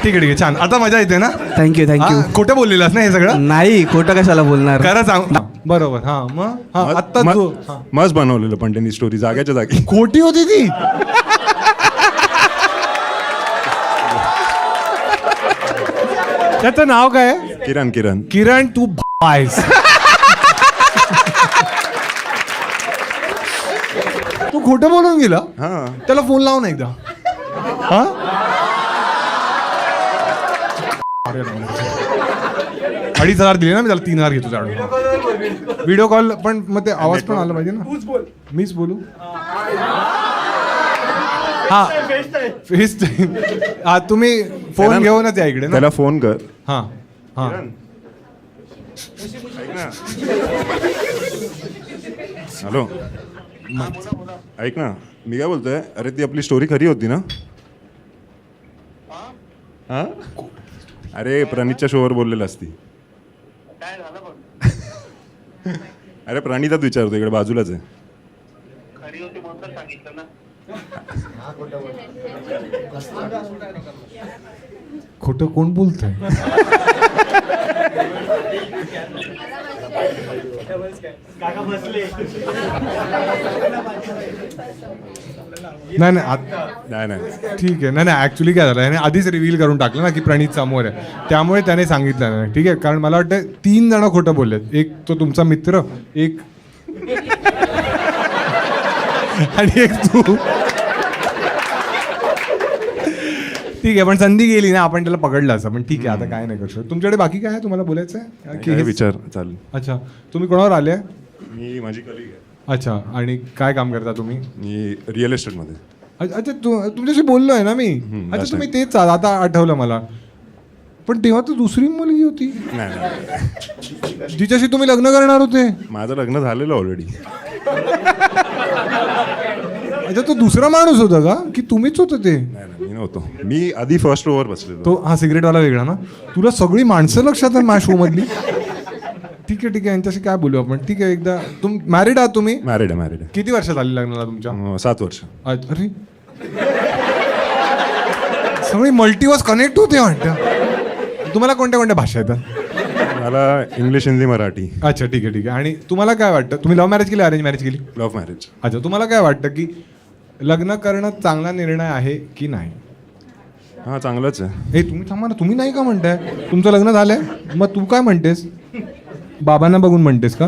ठीक आहे छान. आता मजा येते ना? थँक्यू. खोटं बोललेलास ना हे सगळं? नाही खोटं कशाला बोलणार. खरं सांग. बरोबर. हां मग आत्ता तू मस्त बनवलेलं पण त्यांनी स्टोरी जाग्याच्या जागी. खोटी होती ती. त्याचं नाव काय आहे? किरण. तू आहेस. तू खोटं बोलून गेला. हां त्याला फोन लाव ना एकदा. हा 2,500 दिले ना मी त्याला, 3,000 घेतो जाणून. व्हिडिओ कॉल पण मग ते आवाज पण आला पाहिजे ना. मीच बोलू. हा फेस टाईम. हा तुम्ही फोन घेऊनच या इकडे ना. त्याला फोन कर. हां हां हॅलो ऐक ना, मी काय बोलतोय, अरे ती आपली स्टोरी खरी होती ना? हां अरे प्रणीतच्या शोवर बोललेलं असती. अरे प्रणीतच विचारतो, इकडे बाजूलाच आहे. खोटं कोण बोलतंय? नाही ठीक आहे. नाही ऍक्च्युली काय झालं, याने आधीच रिव्हील करून टाकलं ना की प्रणीत समोर आहे, त्यामुळे त्याने सांगितलं नाही. ठीक आहे, कारण मला वाटतं 3 जण खोटं बोललेत. एक तो तुमचा मित्र, एक आणि एक तू. ठीक आहे, पण संधी गेली ना, आपण त्याला पकडलं असं. पण ठीक आहे, आता काय नाही करू शकत. तुमच्याकडे बाकी काय आहे तुम्हाला बोलायचं आहे की विचार चालेल. अच्छा, तुम्ही कोणावर आले? मी माझी कलीग आहे. अच्छा, आणि काय काम करता तुम्ही? मी रिअल एस्टेटमध्ये. अच्छा, तुमच्याशी बोललो आहे ना मी. अच्छा, तुम्ही तेच आता आठवलं मला. पण तेव्हा तर दुसरी मुलगी होती नाही, जिच्याशी तुम्ही लग्न करणार होते. माझं लग्न झालेलं ऑलरेडी. अच्छा, तो दुसरा माणूस होता का की तुम्हीच होतं ते? नाही मी नव्हतो. मी आधी फर्स्ट रोवर बसलेलो. तो हा सिगरेटवाला वेगळा ना. तुला सगळी माणसं लक्षात आहे माझ्या शो मधली. ठीक आहे, यांच्याशी काय बोलू आपण. ठीक आहे, एकदा मॅरिड आहात तुम्ही? मॅरिड आहे. किती वर्ष झाली लग्नाला तुमच्या? 7 वर्ष. अरे सगळी मल्टीवर्स कनेक्ट होते वाटतं. तुम्हाला कोणत्या कोणत्या भाषा येतात? मला इंग्लिश, हिंदी, मराठी. अच्छा, ठीक आहे. आणि तुम्हाला काय वाटतं, तुम्ही लव्ह मॅरेज केली, अरेंज मॅरेज केली? Love marriage. अच्छा, तुम्हाला काय वाटतं की लग्न करणं चांगला निर्णय आहे की नाही? हां चांगलंच आहे. हे तुम्ही थांबा ना, तुम्ही नाही का म्हणताय? तुमचं लग्न झालंय, मग तू काय म्हणतेस? बाबांना बघून म्हणतेस का?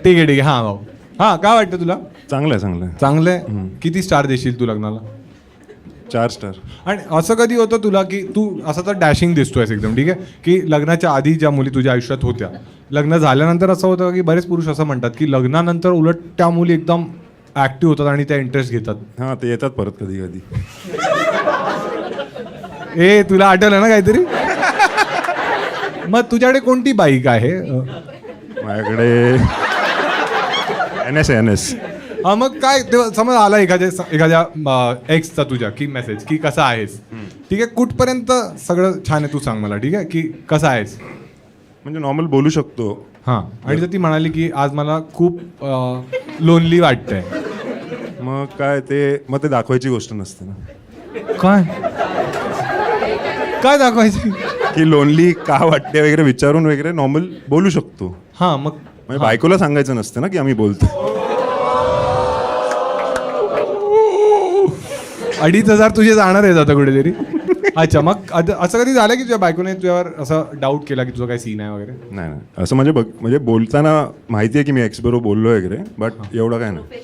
ठीक आहे. हां भाऊ, हां काय वाटतं तुला? चांगलं आहे. किती स्टार देशील तू लग्नाला? 4 स्टार. आणि असं कधी होतं तुला की तू असं तर डॅशिंग दिसतोयस एकदम, ठीक आहे, की लग्नाच्या आधी ज्या मुली तुझ्या आयुष्यात होत्या, लग्न झाल्यानंतर असं होतं की बरेच पुरुष असं म्हणतात की लग्नानंतर उलट त्या मुली एकदम ऍक्टिव्ह होतात आणि त्या इंटरेस्ट घेतात. हां ते येतात परत कधी कधी. ए तुला आठवलं ना काहीतरी? मग तुझ्याकडे कोणती बाईक आहे? माझ्याकडे NS. हा, मग काय तेव्हा समज आला एखाद्या एक्सचा तुझ्या की मेसेज की कसा आहेस, ठीक आहे, कुठपर्यंत सगळं छान आहे तू सांग मला, ठीक आहे, की कसा आहेस म्हणजे नॉर्मल बोलू शकतो. हां, आणि जर ती म्हणाली की आज मला खूप लोनली वाटतंय, मग काय ते दाखवायची गोष्ट नसते ना. काय दाखवायची? की लोनली का वाटते वगैरे विचारून वगैरे नॉर्मल बोलू शकतो. हां, मग म्हणजे बायकोला सांगायचं नसतं ना की आम्ही बोलतो. 2,500 तुझे जाणार आहेत आता कुठेतरी. अच्छा, मग असं कधी झालं की तुझ्या बायकोने तुझ्यावर असं डाऊट केला की तुझा काय सीन आहे वगैरे? नाही असं म्हणजे बोलताना माहिती आहे की मी एक्स बरोबर बोललो वगैरे, बट एवढं काय नाही.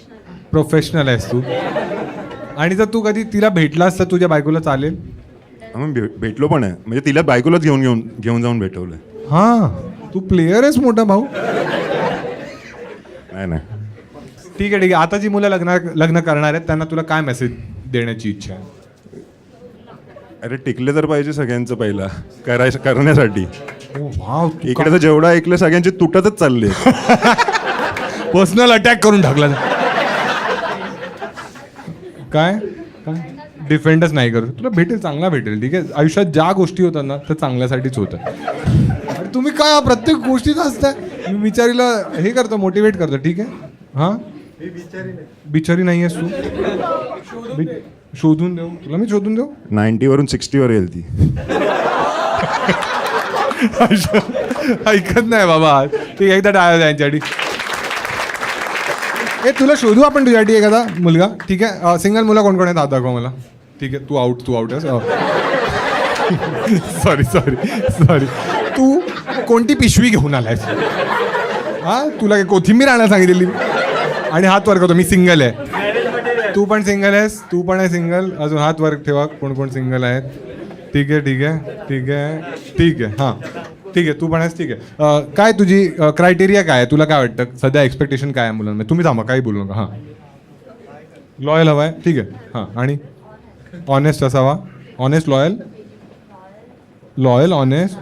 प्रोफेशनल आहेस तू. आणि जर तू कधी तिला भेटलास तर तुझ्या बायकोला चालेल? मग भेटलो पण आहे, म्हणजे तिला बायकोलाच घेऊन जाऊन भेटवलंय. हां, तू प्लेयर आहेस मोठा भाऊ. नाही ठीक आहे. आता जी मुलं लग्न करणार आहेत त्यांना तुला काय मेसेज देण्याची इच्छा आहे? अरे टिकले तर पाहिजे सगळ्यांचं पहिला करण्यासाठी. वाव, इकडे तर जेवढं ऐकलं सगळ्यांचे तुटतच चालले. पर्सनल अटॅक करून टाकला. काय काय डिफेंडच नाही करू. तुला भेटेल, चांगला भेटेल. ठीक आहे, आयुष्यात ज्या गोष्टी होतात ना त्या चांगल्यासाठीच होतात. अरे तुम्ही काय प्रत्येक गोष्टीत असताय. मी बिचारीला हे करतो, मोटिवेट करतो. ठीक आहे, हां बिचारी नाही आहेस तू. शोधून देऊ तुला, मी शोधून देऊ. 90 वरून 60 वर येईल ती. ऐकत नाही बाबा. ठीक आहे, एकदा टाळा त्यांच्यासाठी. ए तुला शोधू आपण तुझ्यासाठी एखादा मुलगा. ठीक आहे, सिंगल मुलं कोण कोण आहेत हात दाखवा मला. ठीक आहे, तू आउट आहेस. सॉरी तू कोणती पिशवी घेऊन आलायस? हां, तुला काय कोथिंबीर आणायला सांगितलेली? आणि हात वर करतो, मी सिंगल आहे. तू पण सिंगल आहेस, तू पण आहे सिंगल. अजून हात वर ठेवा, कोण कोण सिंगल आहेत. ठीक आहे ठीक आहे ठीक आहे ठीक आहे हां ठीक आहे, तू पण आहेस. ठीक आहे, काय तुझी क्रायटेरिया काय आहे? तुला काय वाटतं सध्या एक्सपेक्टेशन काय आहे मुलांमध्ये? तुम्ही थांबा, काही बोलू नका. हां, लॉयल हवा आहे. ठीक आहे, हां. आणि ऑनेस्ट असावा. Honest, loyal honest.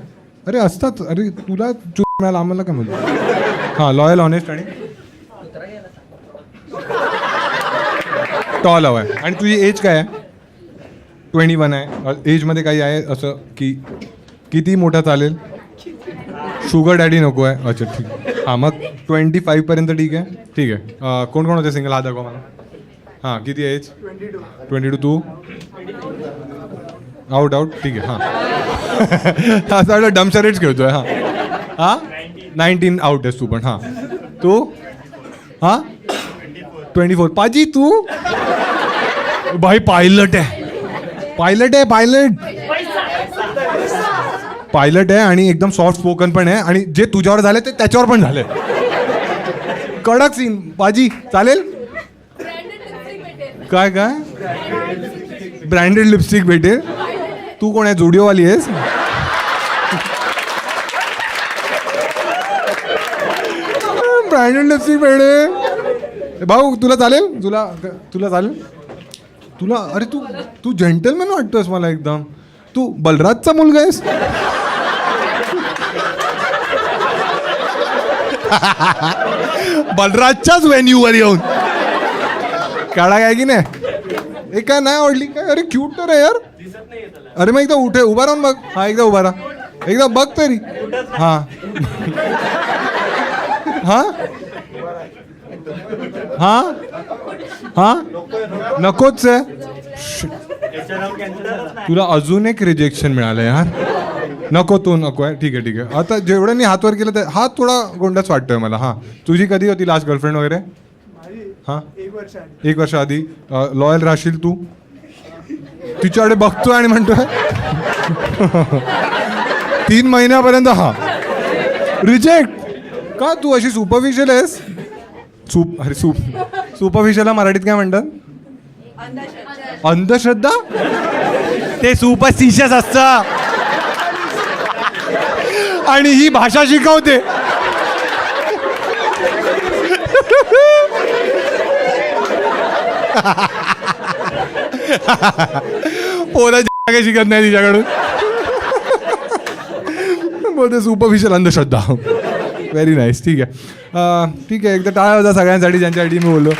अरे असतात. अरे तुला चूक मिळाला, आम्हाला काय म्हणतो. हां, लॉयल ऑनेस्ट आणि टॉल हवा आहे. आणि तुझी एज काय आहे? 21 आहे. एजमध्ये काही आहे असं की किती मोठा चालेल? शुगर डॅडी नको आहे. अच्छा ठीक आहे, हां. मग 25 पर्यंत ठीक आहे. ठीक आहे, कोण कोण होते सिंगल हात दाखवा मला. हां, किती एज? 22. तू आउट. ठीक आहे, हां. असं वाटलं डमशरेट खेळतोय. हां 19 आउट आहेस तू पण. हां, तू हां 24. पाजी तू भाई पायलट आहे. पायलट आहे आणि एकदम सॉफ्ट स्पोकन पण आहे. आणि जे तुझ्यावर झालं ते त्याच्यावर पण झालंय. कडक सीन. बाजी चालेल. काय ब्रँडेड लिपस्टिक भेटेल. तू कोण आहे? जुडिओवाली आहेस? ब्रँडेड लिपस्टिक भेटेल. भाऊ तुला चालेल? तुला चालेल? तुला अरे तू जेंटलमॅन वाटतोस मला एकदम. तू बलराजचा मुलगा आहेस? बलराजच्याच व्हेन्यूवर येऊन काढा काय की नाही. हे काय नाही आवडली काय? अरे क्यूट तर आहे यार. अरे मग एकदा उभा राहून बघ. हा, एकदा उभा राहा, एकदा बघ तरी. हां हां हां हां नकोच आहे. तुला अजून एक रिजेक्शन मिळालं यार. नको, तो नको आहे. ठीक आहे. आता जेवढ्यांनी हात वर केलं ते हात थोडा गोंडाच वाटतोय मला. हां, तुझी कधी होती लास्ट गर्लफ्रेंड वगैरे? हां, 1 वर्ष आधी. लॉयल राहशील तू? तिच्याकडे बघतोय आणि म्हणतोय 3 महिन्यापर्यंत. हां, रिजेक्ट का? तू अशी सुपरफिशियल आहेस? सुपरफिशियलला मराठीत काय म्हणतात? अंधश्रद्धा. ते सुपरस्टिशियस असतं आणि ही भाषा शिकवते. पोरं काही शिकत नाही तिच्याकडून. बोलते सुपरफिशियल अंधश्रद्धा. Very nice. ठीक आहे, एकदा टाळा होता सगळ्यांसाठी ज्यांच्यासाठी मी बोललो.